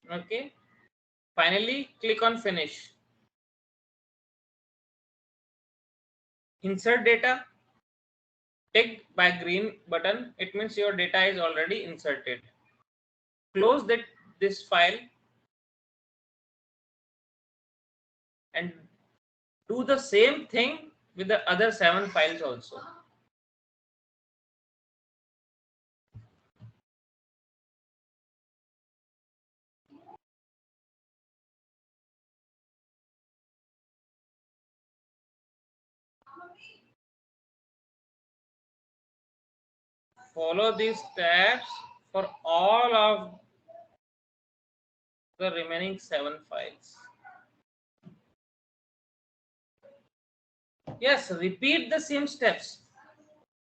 Okay, finally click on finish. Insert data, ticked by green button, it means your data is already inserted. Close this file and do the same thing with the other 7 files also. Follow these steps for all of the remaining 7 files. Yes, repeat the same steps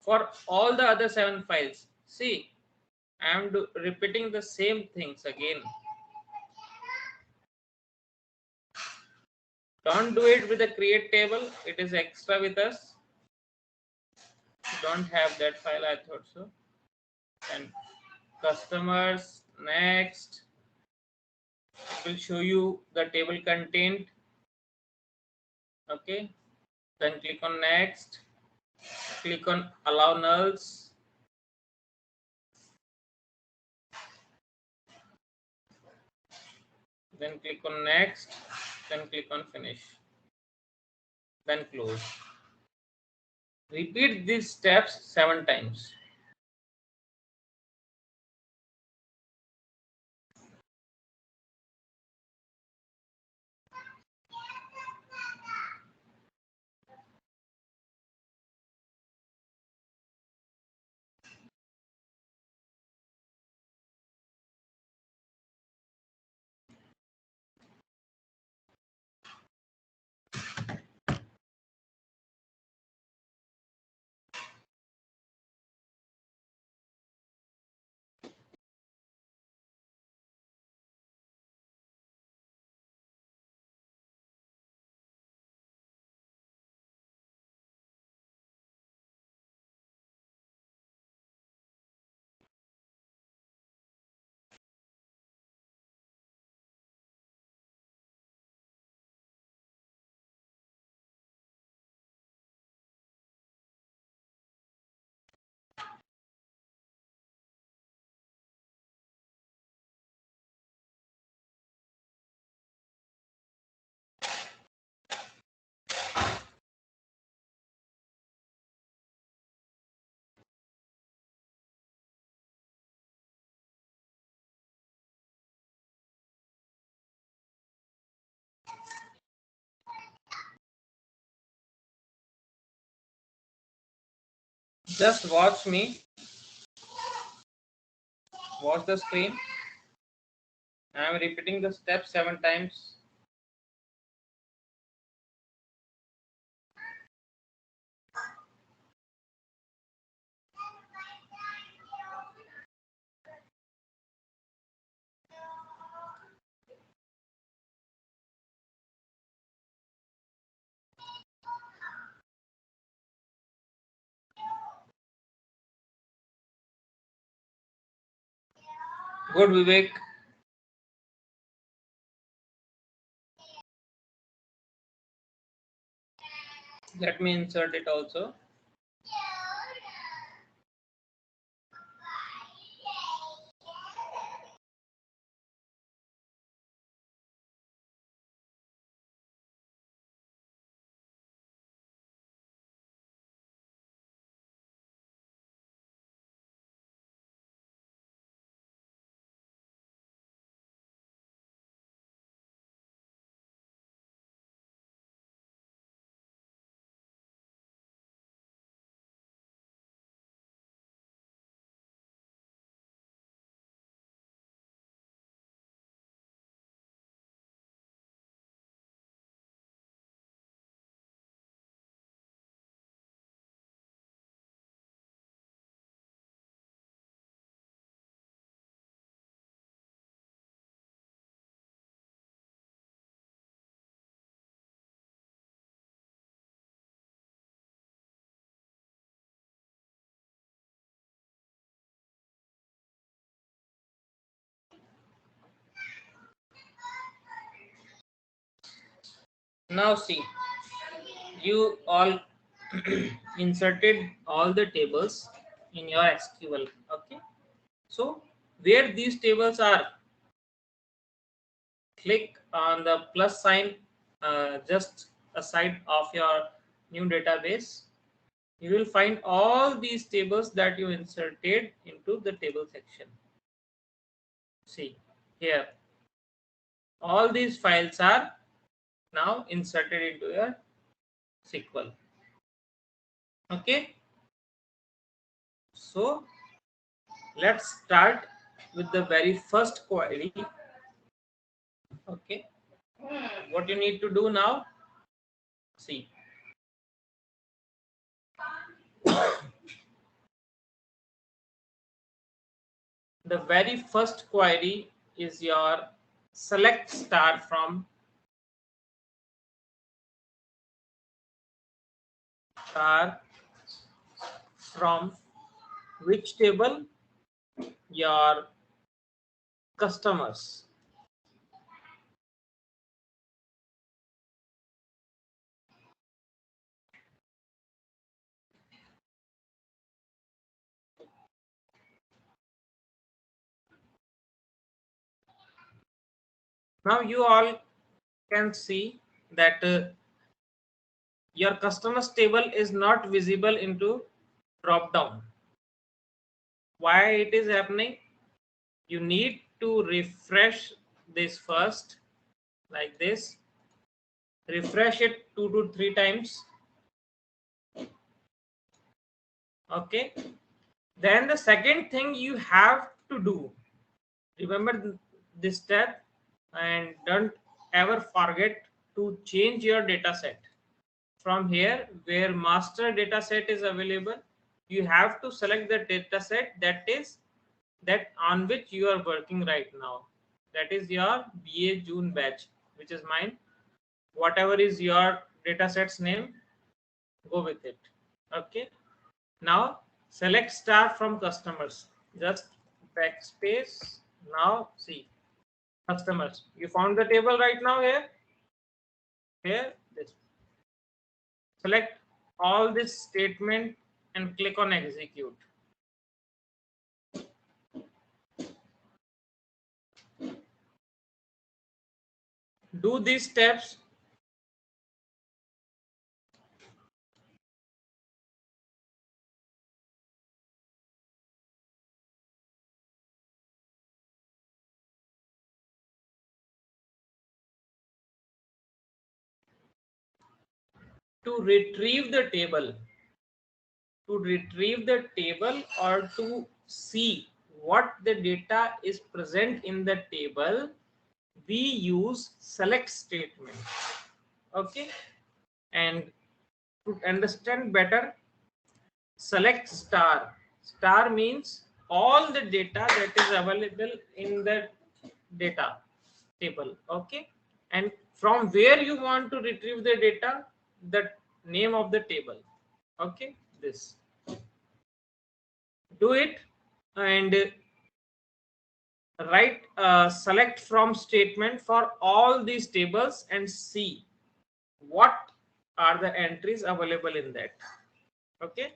for all the other 7 files. See, I am repeating the same things again. Don't do it with the create table. It is extra with us. Don't have that file, I thought so. And customers, next. It will show you the table content. Okay, then click on next. Click on allow nulls. Then click on next. Then click on finish. Then close. Repeat these steps 7 times. Just watch me. Watch the screen. I am repeating the steps 7 times. Good, Vivek. Let me insert it also. Now see, you all inserted all the tables in your SQL. Okay, so where these tables are, click on the plus sign just aside of your new database. You will find all these tables that you inserted into the table section. See here, all these files are now inserted into your SQL. Okay, so let's start with the very first query. Okay, what you need to do now, see, the very first query is your select star from which table? Your customers. Now you all can see that your customers table is not visible into drop down. Why it is happening? You need to refresh this first, like this. Refresh it 2 to 3 times. Okay, then the second thing you have to do, remember this step, and don't ever forget to change your data set. From here, where master data set is available, you have to select the data set that on which you are working right now. That is your BA June batch, which is mine. Whatever is your data set's name, go with it. Okay, now select star from customers, just backspace. Now see, customers, you found the table right now. Here this, select all this statement and click on execute. Do these steps. To retrieve the table, or to see what the data is present in the table, we use select statement. Okay, and to understand better, select star. Star means all the data that is available in the data table. Okay, and from where you want to retrieve the data, the name of the table. Okay, this, do it, and write select from statement for all these tables and see what are the entries available in that. Okay,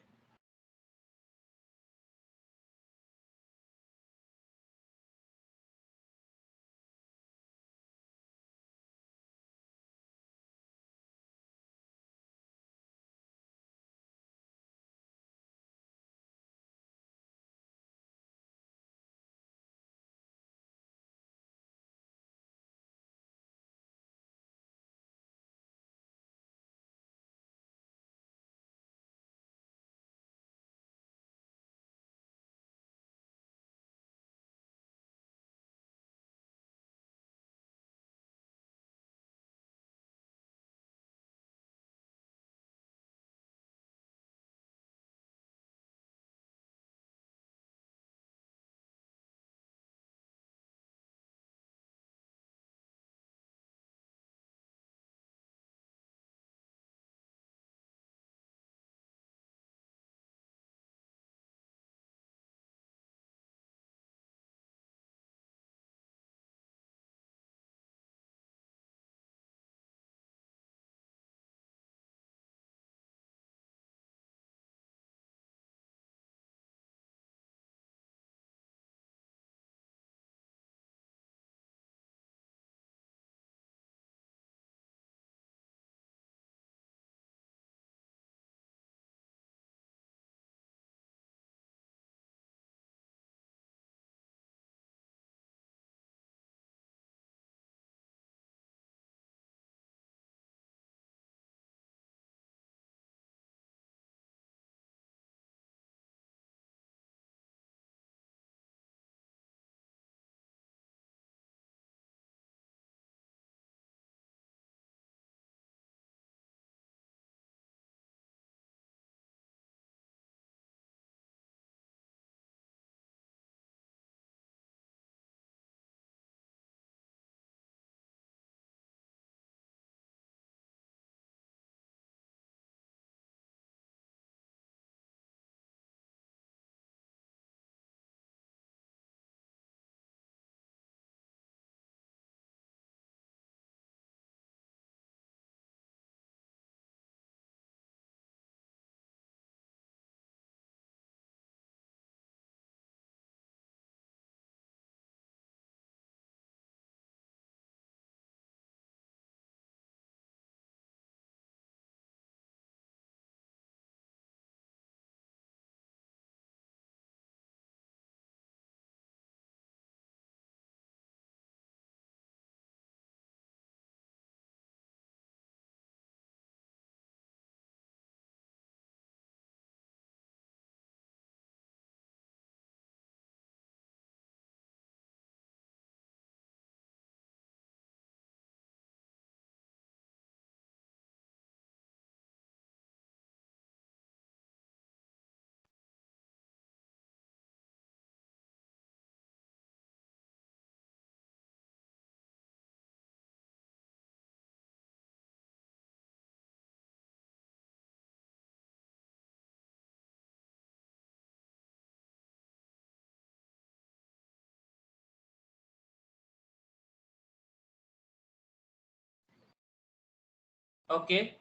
Okay,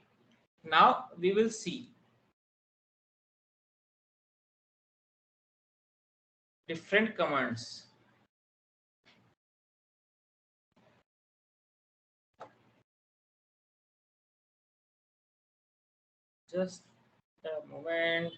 now we will see different commands. Just a moment.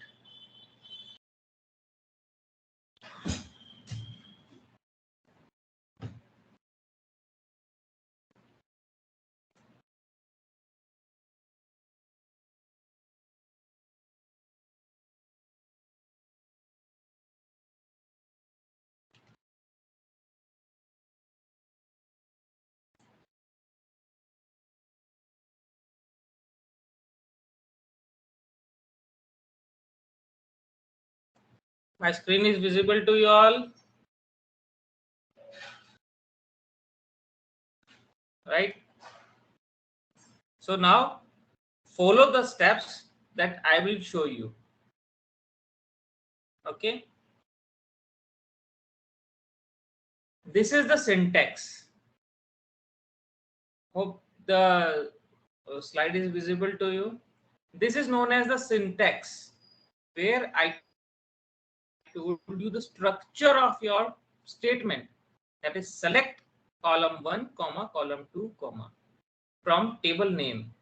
My screen is visible to you all, right? So now follow the steps that I will show you. Okay, this is the syntax. Hope the slide is visible to you. This is known as the syntax, where I told you the structure of your statement. That is, select column 1 comma column 2 comma from table name.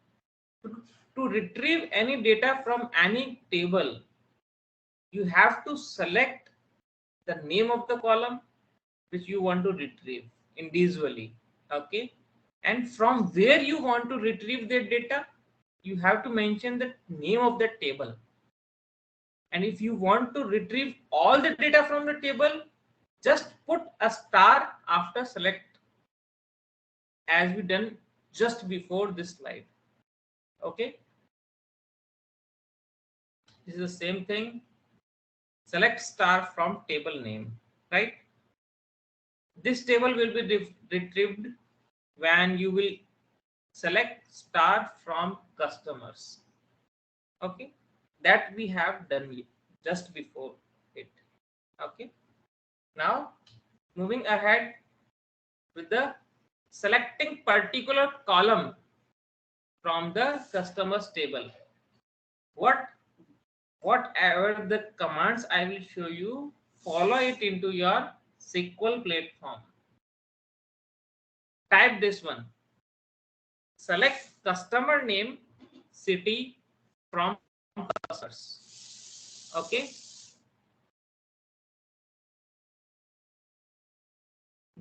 To retrieve any data from any table, you have to select the name of the column which you want to retrieve individually. Okay, and from where you want to retrieve the data, you have to mention the name of that table. And if you want to retrieve all the data from the table, just put a star after select, as we done just before this slide. Okay, this is the same thing. Select star from table name, right? This table will be retrieved when you will select star from customers. Okay, that we have done just before it. Okay, now moving ahead with the selecting particular column from the customers table. Whatever the commands I will show you, follow it into your SQL platform. Type this one. Select customer name, city from customers. Okay,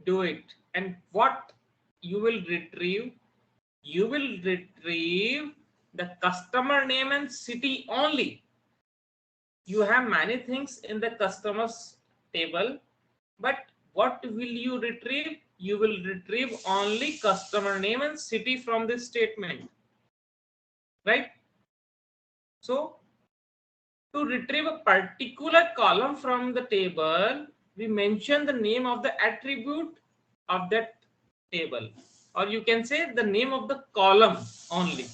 do it. And what you will retrieve? You will retrieve the customer name and city only. You have many things in the customers table, but what will you retrieve? You will retrieve only customer name and city from this statement, right? So to retrieve a particular column from the table, we mention the name of the attribute of that table, or you can say the name of the column only,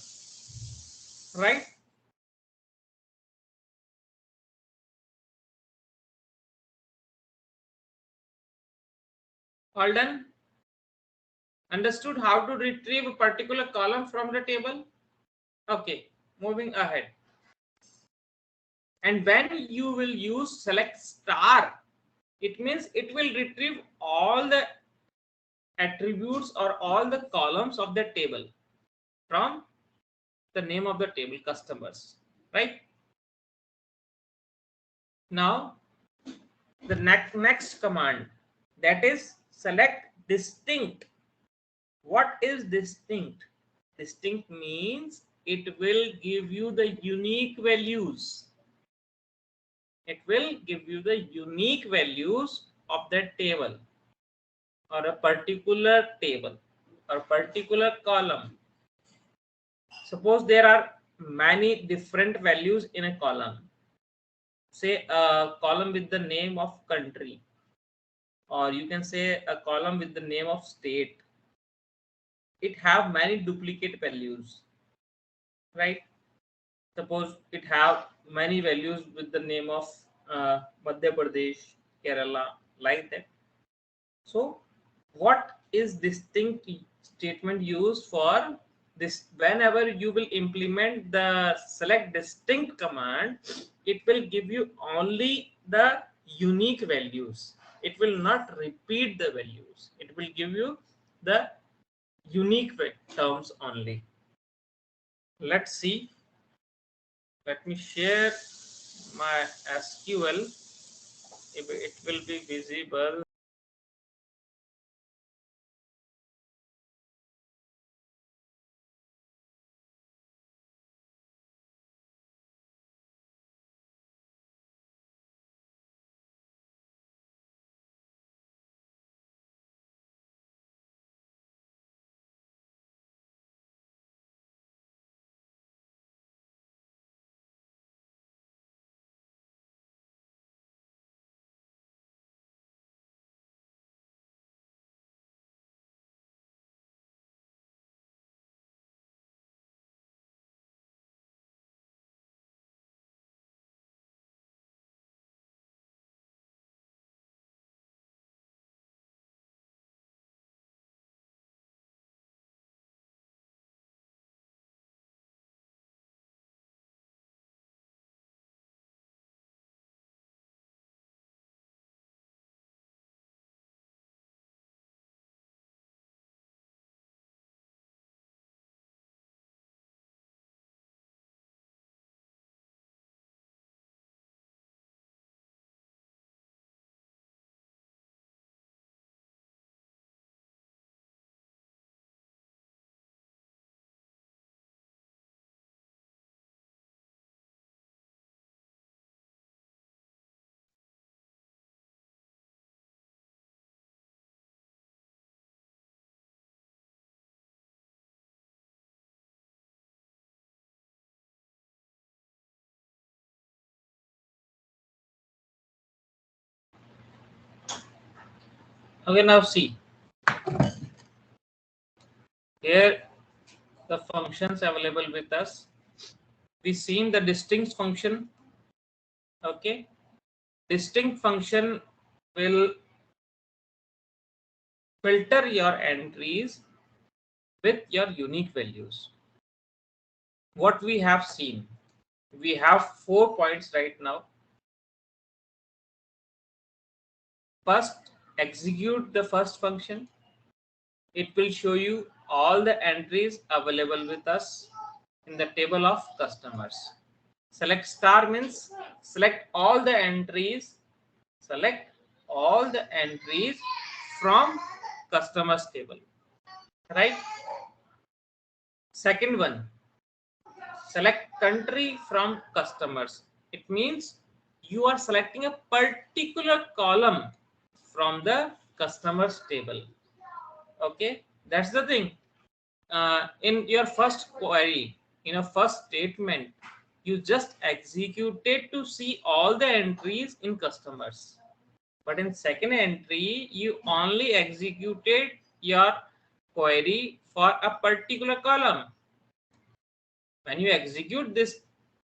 right? All done? Understood how to retrieve a particular column from the table? Okay, moving ahead. And when you will use select star, it means it will retrieve all the attributes or all the columns of the table from the name of the table customers, right? Now the next command, that is select distinct. What is distinct? Distinct means it will give you the unique values. It will give you the unique values of that table, or a particular table or particular column. Suppose there are many different values in a column. Say a column with the name of country, or you can say a column with the name of state. It have many duplicate values, right? Suppose it have many values with the name of Madhya Pradesh, Kerala, like that. So what is distinct statement used for this whenever you will implement the select distinct command, it will give you only the unique values. It will not repeat the values. It will give you the unique terms only. Let's see. Let me share my SQL. If it will be visible. Okay, now see. Here the functions available with us. We seen the distinct function. Okay, distinct function will filter your entries with your unique values. What we have seen, we have 4 points right now. First, execute the first function. It will show you all the entries available with us in the table of customers. Select star means select all the entries. Select all the entries from customers table. Right? Second one, select country from customers. It means you are selecting a particular column from the customers table. Okay, that's the thing. In your first query, in a first statement, you just executed to see all the entries in customers. But in second entry, you only executed your query for a particular column. When you execute this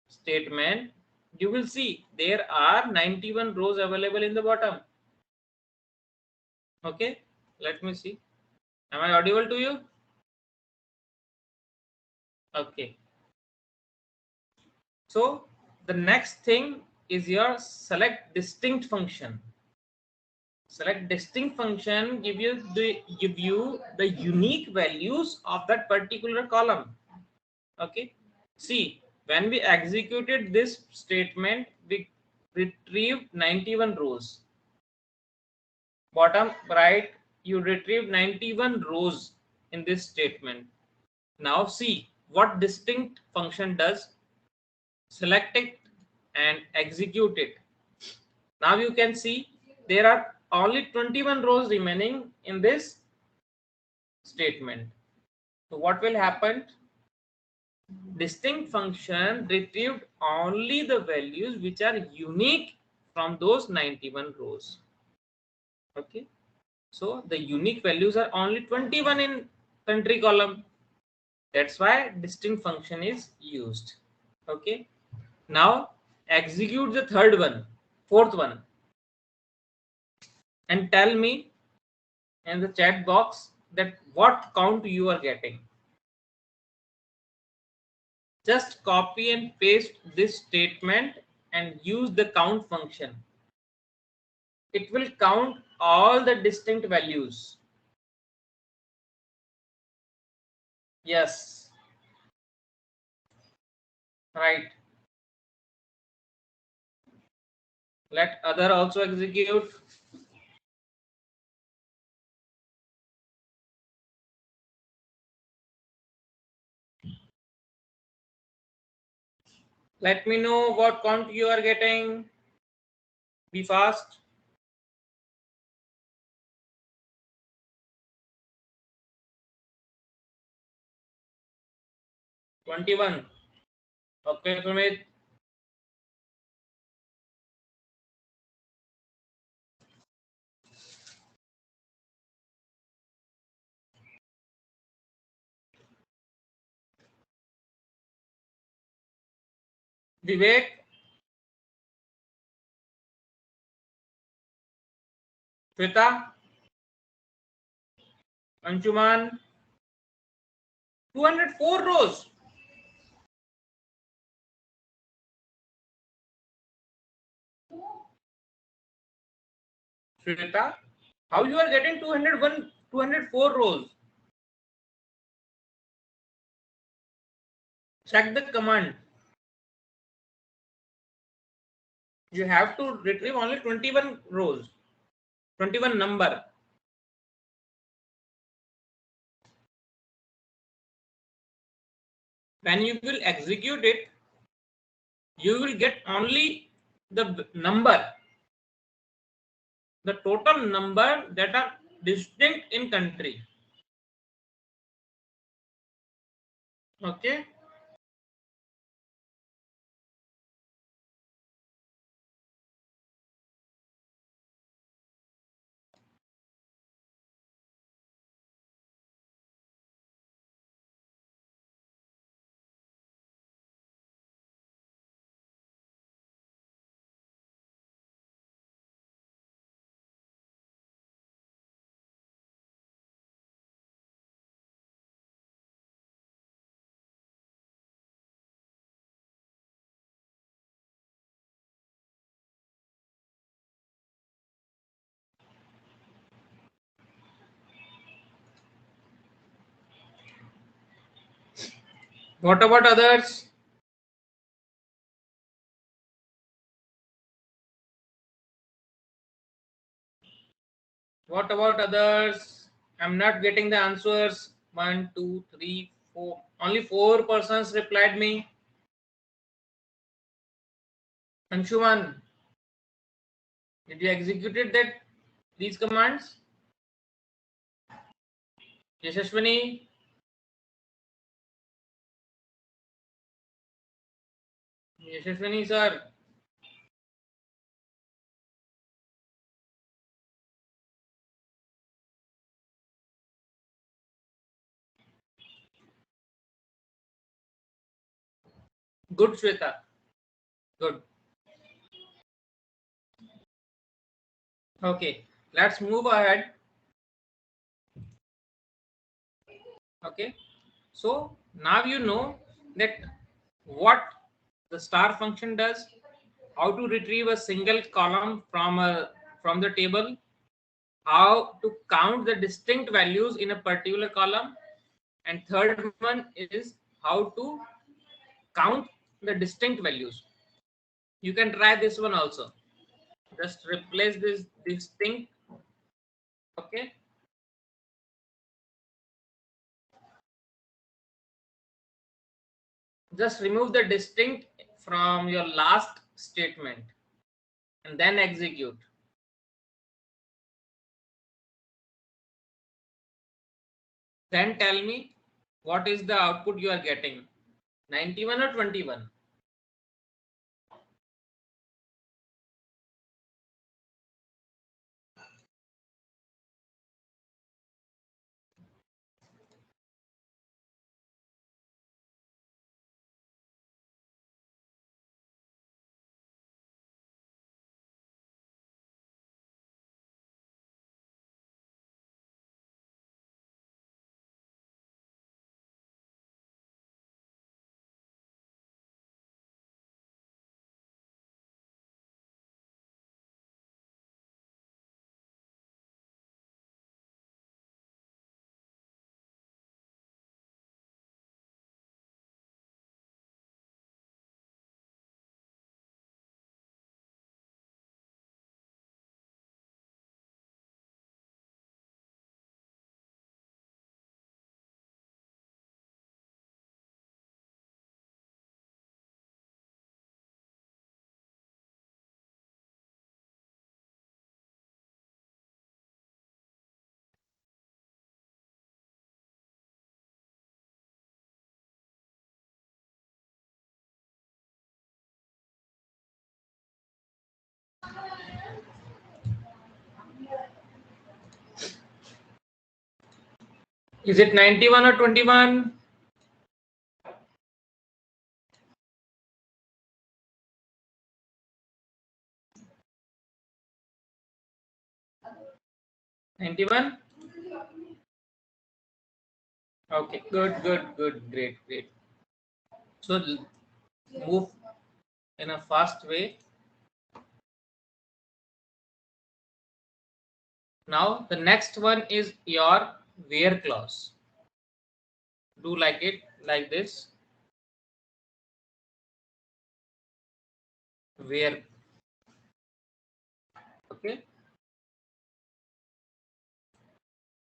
statement, you will see there are 91 rows available in the bottom. Okay, let me see. Am I audible to you? Okay. So the next thing is your select distinct function. Select distinct function give you the unique values of that particular column. Okay. See, when we executed this statement, we retrieved 91 rows. Bottom right, you retrieved 91 rows in this statement. Now see what distinct function does. Select it and execute it. Now you can see there are only 21 rows remaining in this statement. So what will happen? Distinct function retrieved only the values which are unique from those 91 rows. Okay, so the unique values are only 21 in country column. That's why distinct function is used. Okay, now execute the fourth one, and tell me in the chat box that what count you are getting. Just copy and paste this statement and use the count function. It will count all the distinct values. Yes, right. Let other also execute. Let me know what count you are getting. Be fast. 21. Okay, Sumit. Vivek, Shweta, Anshuman. 204 rows. Shweta, how you are getting 201, 204 rows? Check the command. You have to retrieve only 21 rows, 21 number. When you will execute it, you will get only the number, the total number that are distinct in country. Okay. What about others? What about others? I'm not getting the answers. 1, 2, 3, 4. Only 4 persons replied me. Anshuman, did you executed that these commands? Yashashwini, Yashashwini sir. Good, Shweta. Good. Okay, let's move ahead. Okay, so now you know that what the star function does, how to retrieve a single column from the table, how to count the distinct values in a particular column, and third one is how to count the distinct values. You can try this one also. Just replace this distinct. Okay. Just remove the distinct from your last statement and then execute. Then tell me what is the output you are getting, 91 or 21. Is it 91 or 21? $91? Okay, good, great. So move in a fast way. Now the next one is your where clause. Do like it like this. Where. Okay.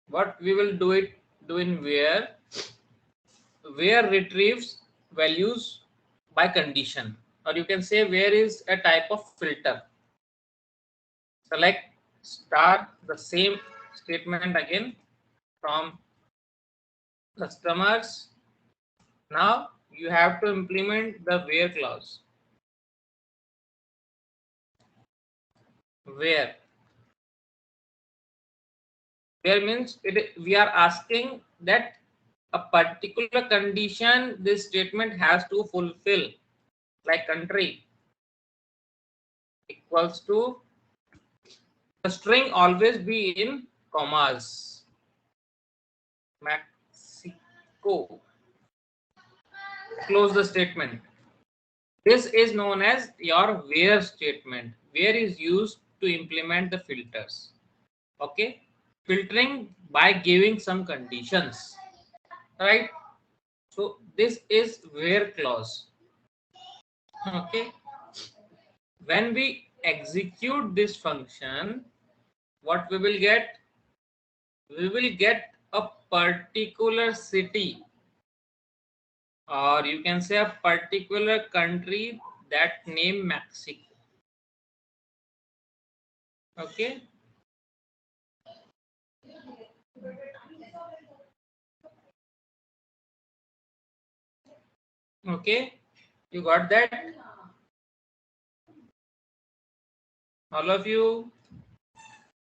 What we will do in where retrieves values by condition, or you can say where is a type of filter. Select star the same statement again from customers. Now you have to implement the where clause. Where means we are asking that a particular condition this statement has to fulfill, like country equals to, the string always be in commas, Mexico, close the statement. This is known as your where statement. Where is used to implement the filters. Okay, filtering by giving some conditions, right? So this is where clause. Okay, when we execute this function, what we will get? We will get a particular city, or you can say a particular country that name Mexico. Okay. Okay, you got that? All of you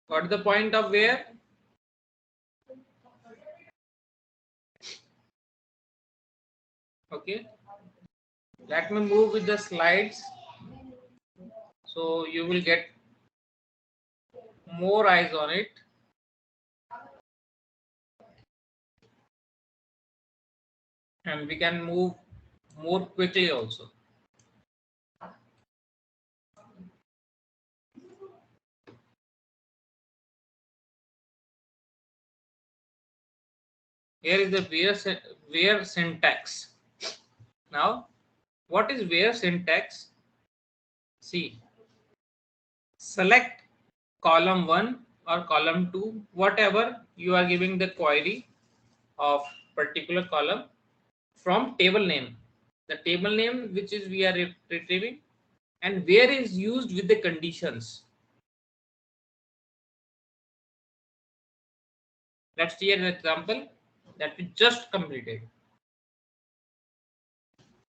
got the point of where? Okay, let me move with the slides so you will get more eyes on it. And we can move more quickly also. Here is the where syntax. Now, what is where syntax? See, select column 1 or column 2, whatever you are giving the query of particular column, from table name, the table name which is we are retrieving, and where is used with the conditions. Let's see an example that we just completed.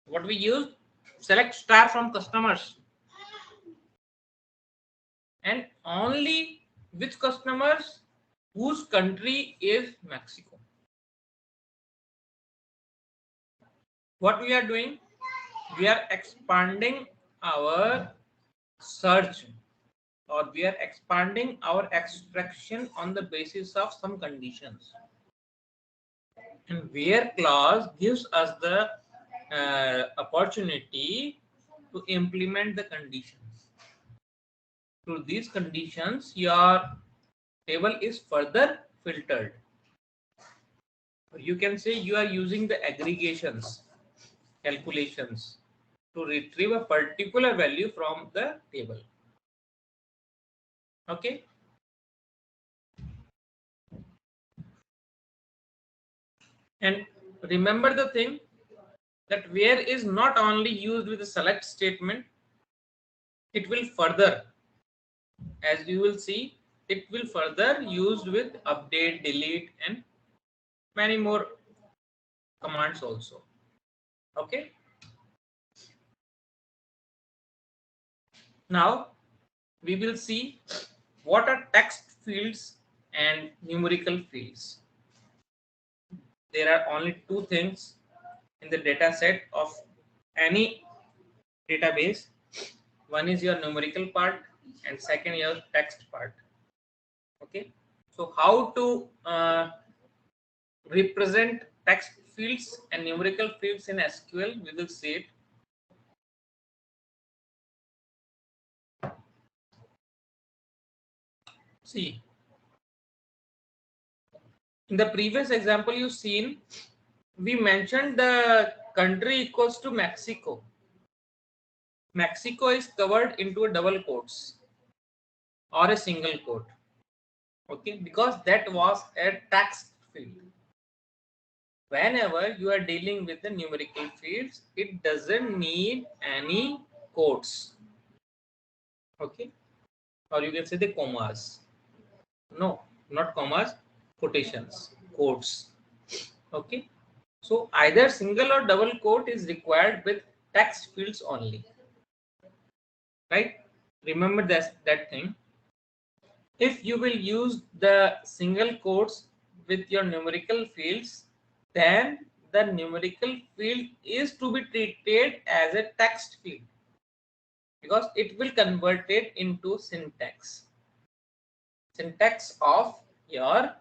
What we use? Select star from customers, and only which customers whose country is Mexico. What we are doing? We are expanding our search, or we are expanding our extraction on the basis of some conditions. And where clause gives us the opportunity to implement the conditions. Through these conditions, your table is further filtered. You can say you are using the aggregations, calculations to retrieve a particular value from the table. Okay. And remember the thing that where is not only used with the select statement, it will further, as you will see, it will further used with update, delete, and many more commands also. Okay. Now we will see what are text fields and numerical fields. There are only two things in the data set of any database. One is your numerical part and second your text part. Okay, so how to represent text fields and numerical fields in SQL, we will see it. See, in the previous example you've seen, we mentioned the country equals to Mexico. Mexico is covered into a double quotes or a single quote. Okay, because that was a text field. Whenever you are dealing with the numerical fields, it doesn't need any quotes. Okay, or you can say the commas. No, not commas, quotations, quotes. Okay, so either single or double quote is required with text fields only, right? Remember that thing. If you will use the single quotes with your numerical fields, then the numerical field is to be treated as a text field because it will convert it into syntax of your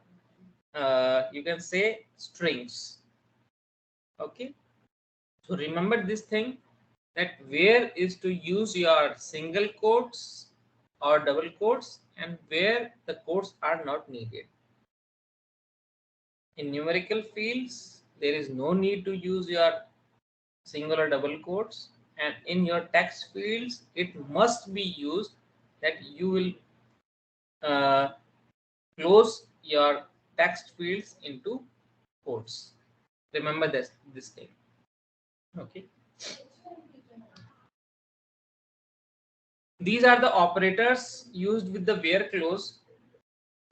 you can say strings. Okay, so remember this thing, that where is to use your single quotes or double quotes and where the quotes are not needed. In numerical fields, there is no need to use your single or double quotes, and in your text fields, it must be used that you will close your text fields into quotes. Remember this thing. Okay. These are the operators used with the where clause.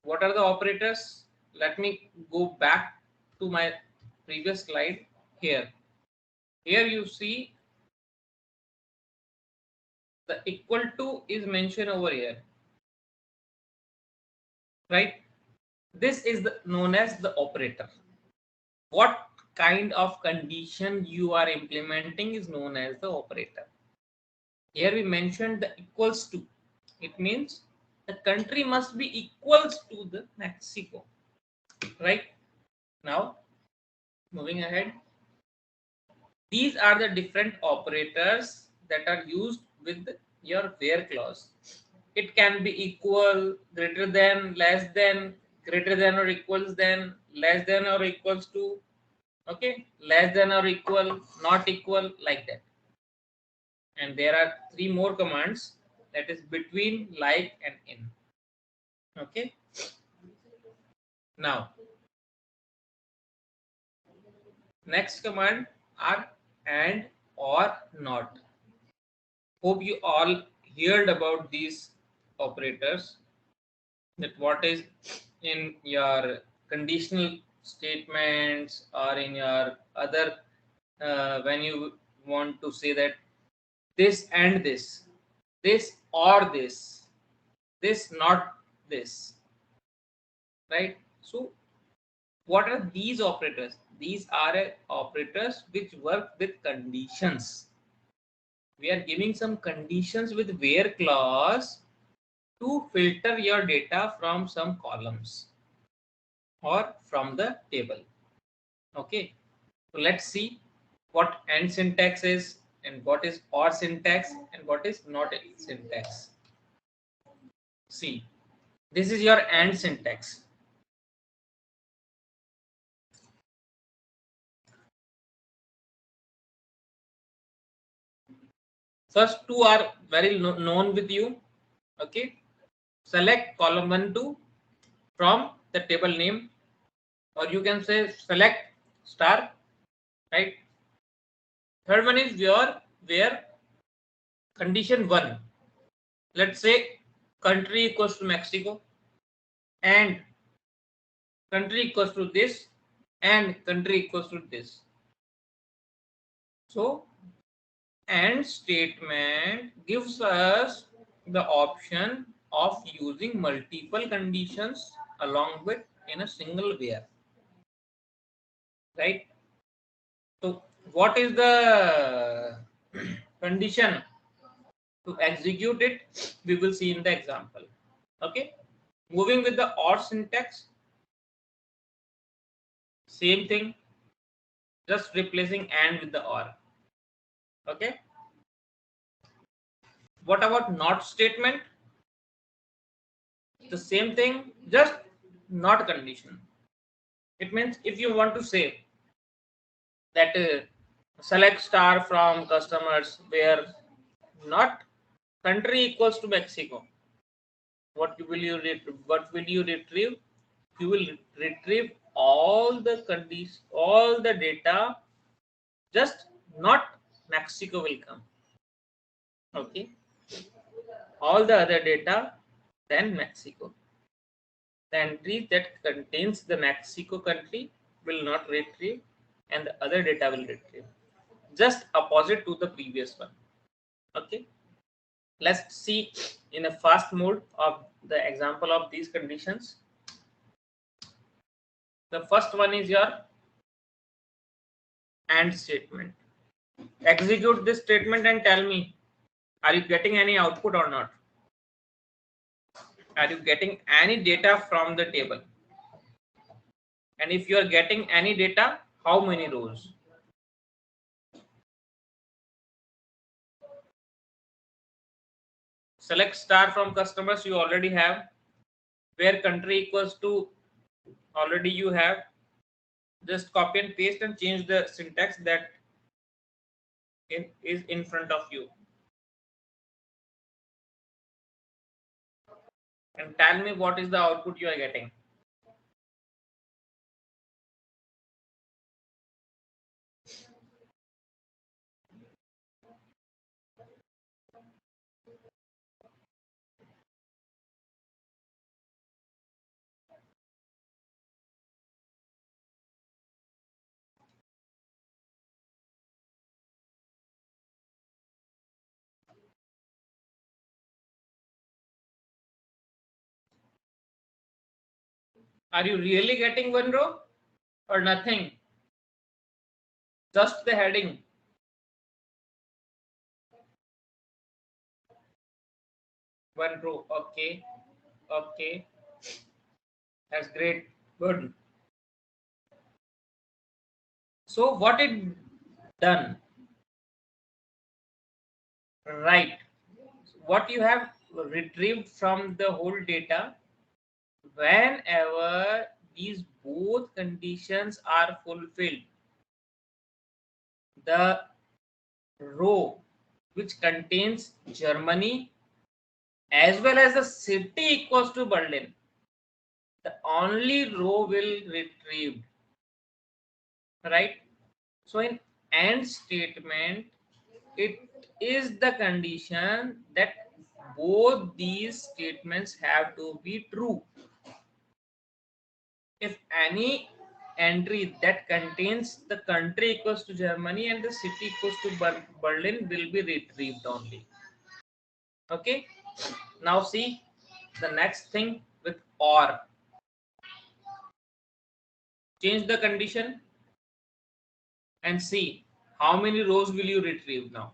What are the operators? Let me go back to my previous slide here. Here you see the equal to is mentioned over here, right? This is known as the operator. What kind of condition you are implementing is known as the operator. Here we mentioned the equals to. It means the country must be equals to the Mexico, right? Now, moving ahead, these are the different operators that are used with your where clause. It can be equal, greater than, less than, greater than or equals than, less than or equals to, okay, less than or equal, not equal, like that. And there are three more commands, that is between, like, and in. Okay, now next command are and, or, not. Hope you all heard about these operators, that what is in your conditional statements or in your other when you want to say that this and this or this not this, right? So what are these operators? These are operators which work with conditions. We are giving some conditions with where clause to filter your data from some columns or from the table. Okay, so let's see what and syntax is and what is or syntax and what is not syntax. See, this is your and syntax. First two are very known with you. Okay, select column 1 2 from the table name, or you can say select star, right? Third one is where condition 1, let's say country equals to Mexico and country equals to this and country equals to this. So and statement gives us the option of using multiple conditions along with in a single where, right? So what is the condition to execute it? We will see in the example. Okay, moving with the or syntax, same thing, just replacing and with the or. Okay, what about not statement? The same thing, just not condition. It means if you want to say that select star from customers where not country equals to Mexico, what will you retrieve? You will retrieve all the conditions, all the data, just not Mexico will come. Okay, all the other data than Mexico. The entry that contains the Mexico country will not retrieve, and the other data will retrieve. Just opposite to the previous one. Okay, let's see in a fast mode of the example of these conditions. The first one is your AND statement. Execute this statement and tell me, are you getting any output or not? Are you getting any data from the table? And if you are getting any data, how many rows? Select star from customers, you already have. Where country equals to, already you have. Just copy and paste and change the syntax that is in front of you. And tell me what is the output you are getting. Are you really getting one row or nothing? Just the heading. One row. Okay. Okay. That's great. Good. So what it done? Right. What you have retrieved from the whole data, whenever these both conditions are fulfilled, the row which contains Germany as well as the city equals to Berlin, the only row will retrieved, right? So in AND statement, it is the condition that both these statements have to be true. If any entry that contains the country equals to Germany and the city equals to Berlin will be retrieved only. Okay, now see the next thing with OR. Change the condition and see how many rows will you retrieve now.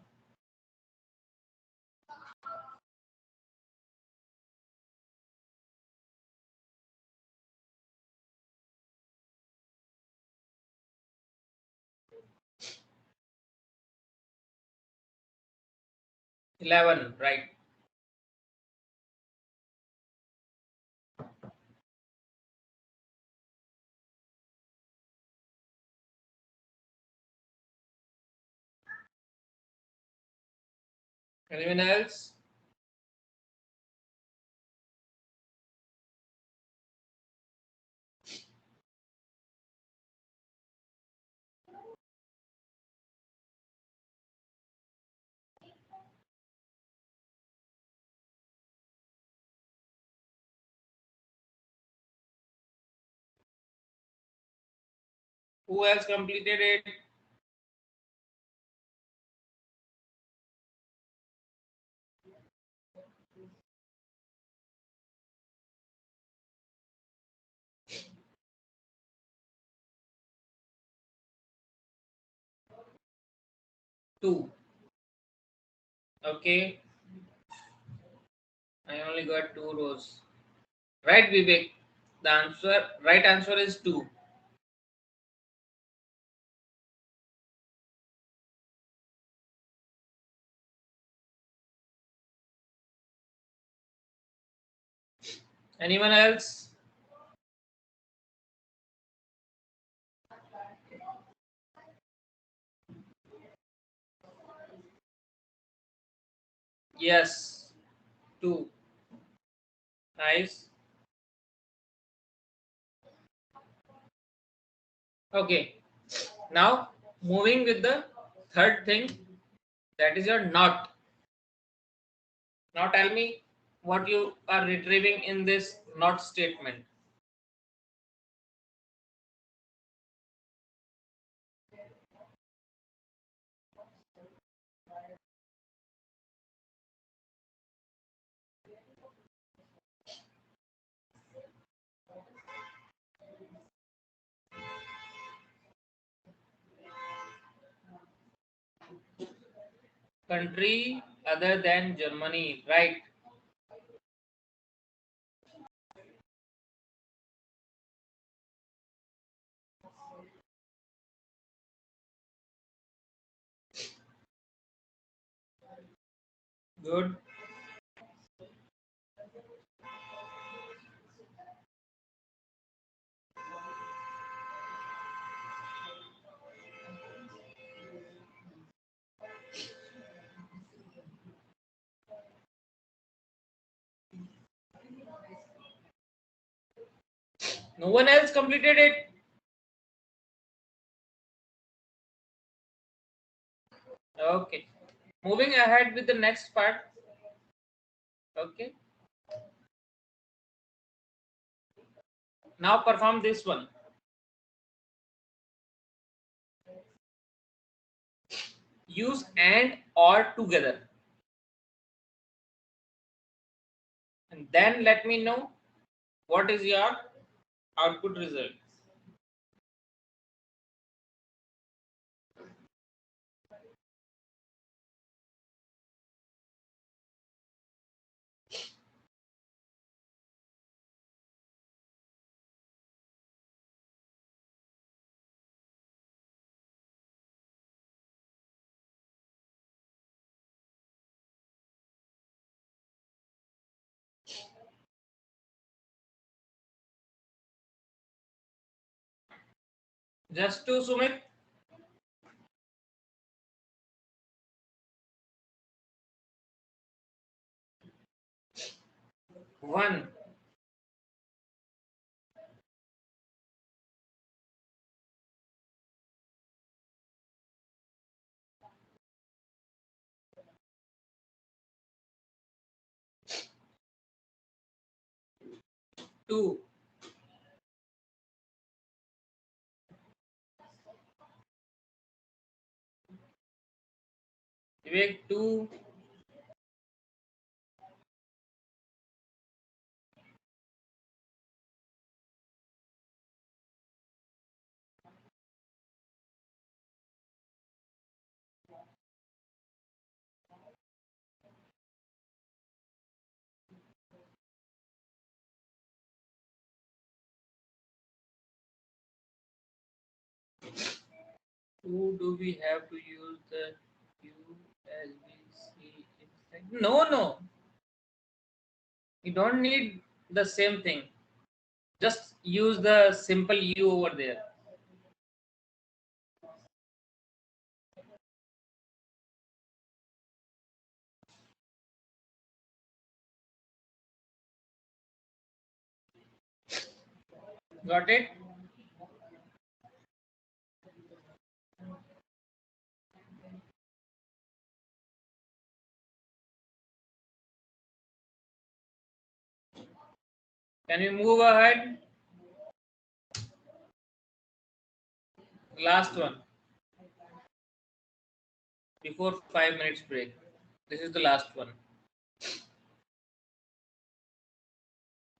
$11, right? Anyone else? Who else completed it? 2. Okay, I only got 2 rows. Right, Vivek? The right answer is 2. Anyone else? Yes, 2. Nice. Okay, now moving with the third thing, that is your not. Now tell me what you are retrieving in this not statement. Country other than Germany, right? Good. No one else completed it. Okay. Moving ahead with the next part. Okay. Now perform this one. Use and or together. And then let me know what is your output result. Just to Sumit. One. 2. Vivek 2. 2. Do we have to use the USB-C inside? No, no. You don't need the same thing. Just use the simple U over there. Got it? Can we move ahead? Last one before 5 minutes break. This is the last one.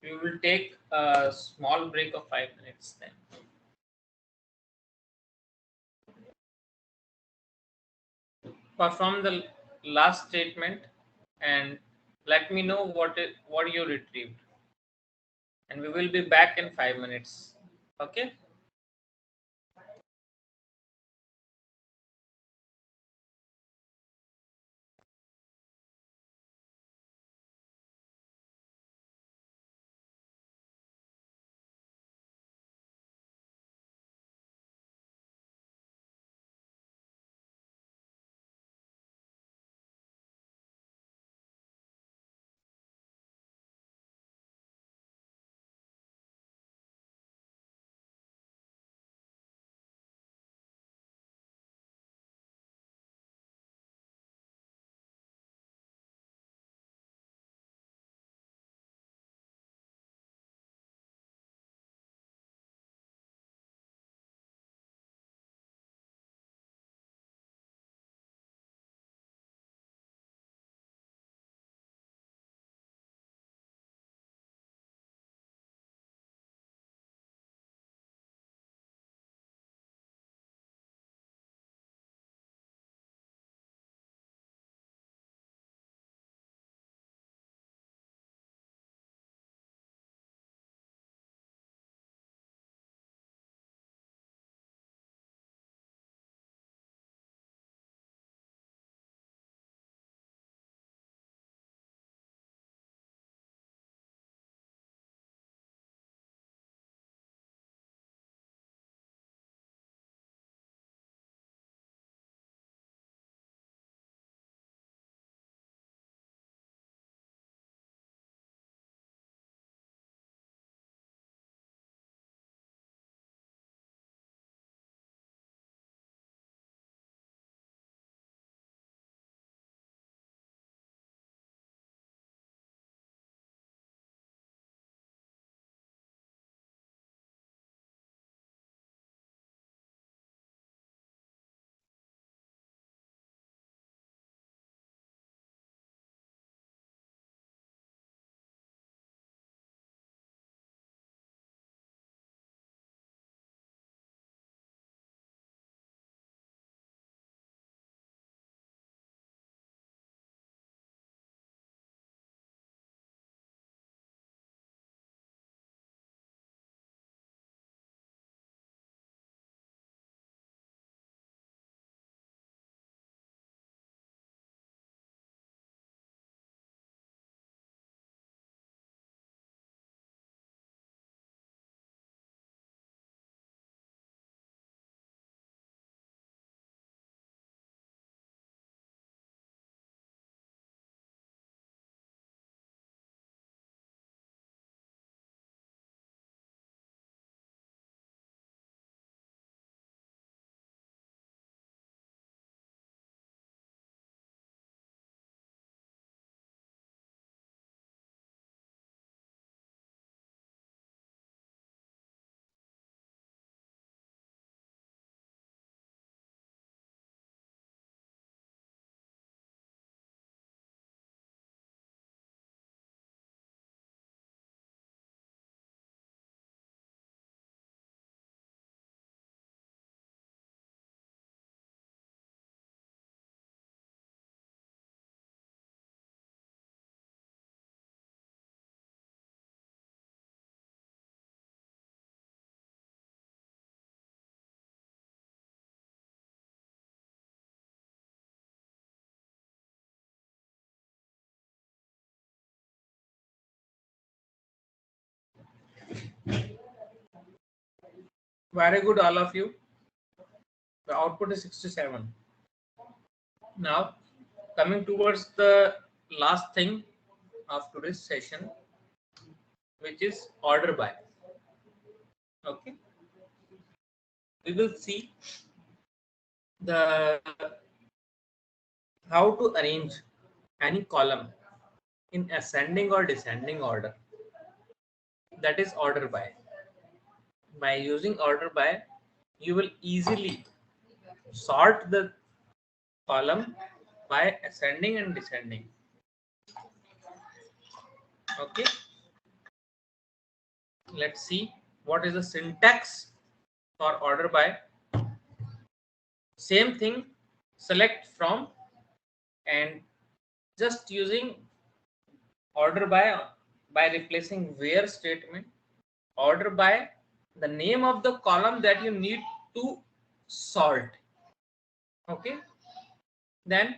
We will take a small break of 5 minutes then. perform the last statement and let me know what you retrieved, and we will be back in 5 minutes. Okay. Very good, all of you. The output is 67. Now, coming towards the last thing of today's session, which is order by. Okay, we will see the how to arrange any column in ascending or descending order. That is order by. By using order by, you will easily sort the column by ascending and descending. Okay, let's see what is the syntax for order by. Same thing, select from and just using order by replacing where statement, order by the name of the column that you need to sort. Okay, then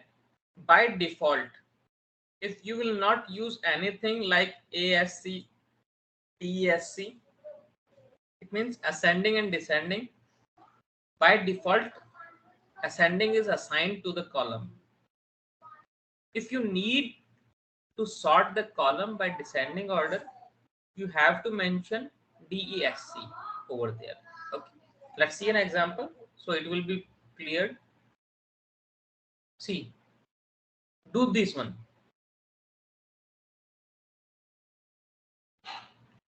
by default, if you will not use anything like ASC, TSC, it means ascending and descending. By default, ascending is assigned to the column. If you need to sort the column by descending order, you have to mention DESC over there. Okay, let's see an example so it will be clear. See, do this one.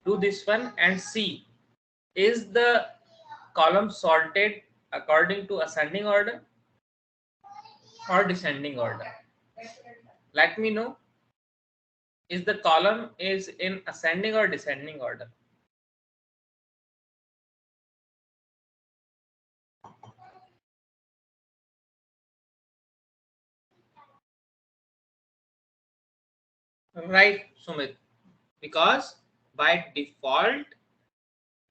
Do this one and see, is the column sorted according to ascending order or descending order? Let me know, is the column is in ascending or descending order? Right, Sumit, because by default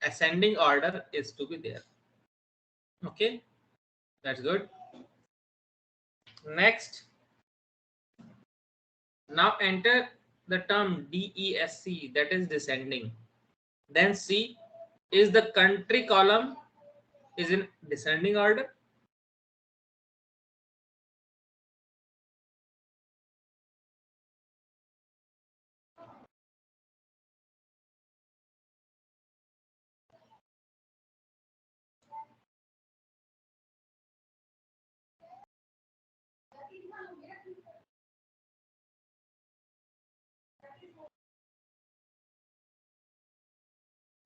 ascending order is to be there. Okay, that's good. Next, now enter the term DESC, that is descending. Then see, is the country column is in descending order?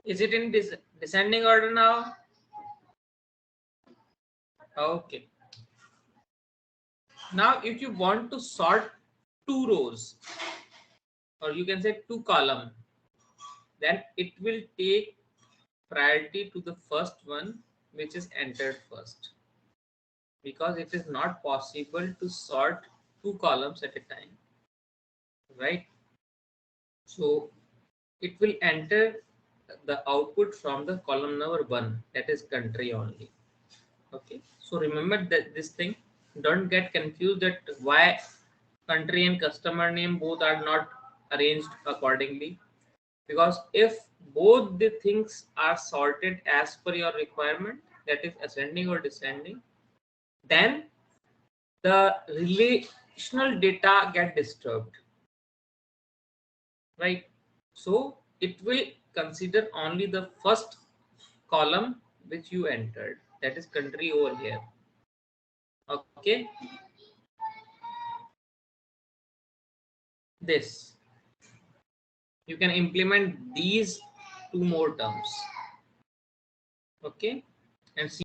Is it in descending order now? Okay. Now, if you want to sort two rows, or you can say two column, then it will take priority to the first one, which is entered first, because it is not possible to sort two columns at a time, right? So it will enter the output from the column number 1, that is country only. Okay, so remember that this thing, don't get confused that why country and customer name both are not arranged accordingly, because if both the things are sorted as per your requirement, that is ascending or descending, then the relational data get disturbed, right? So it will consider only the first column which you entered, that is country over here. Okay, this you can implement these two more terms. Okay, and see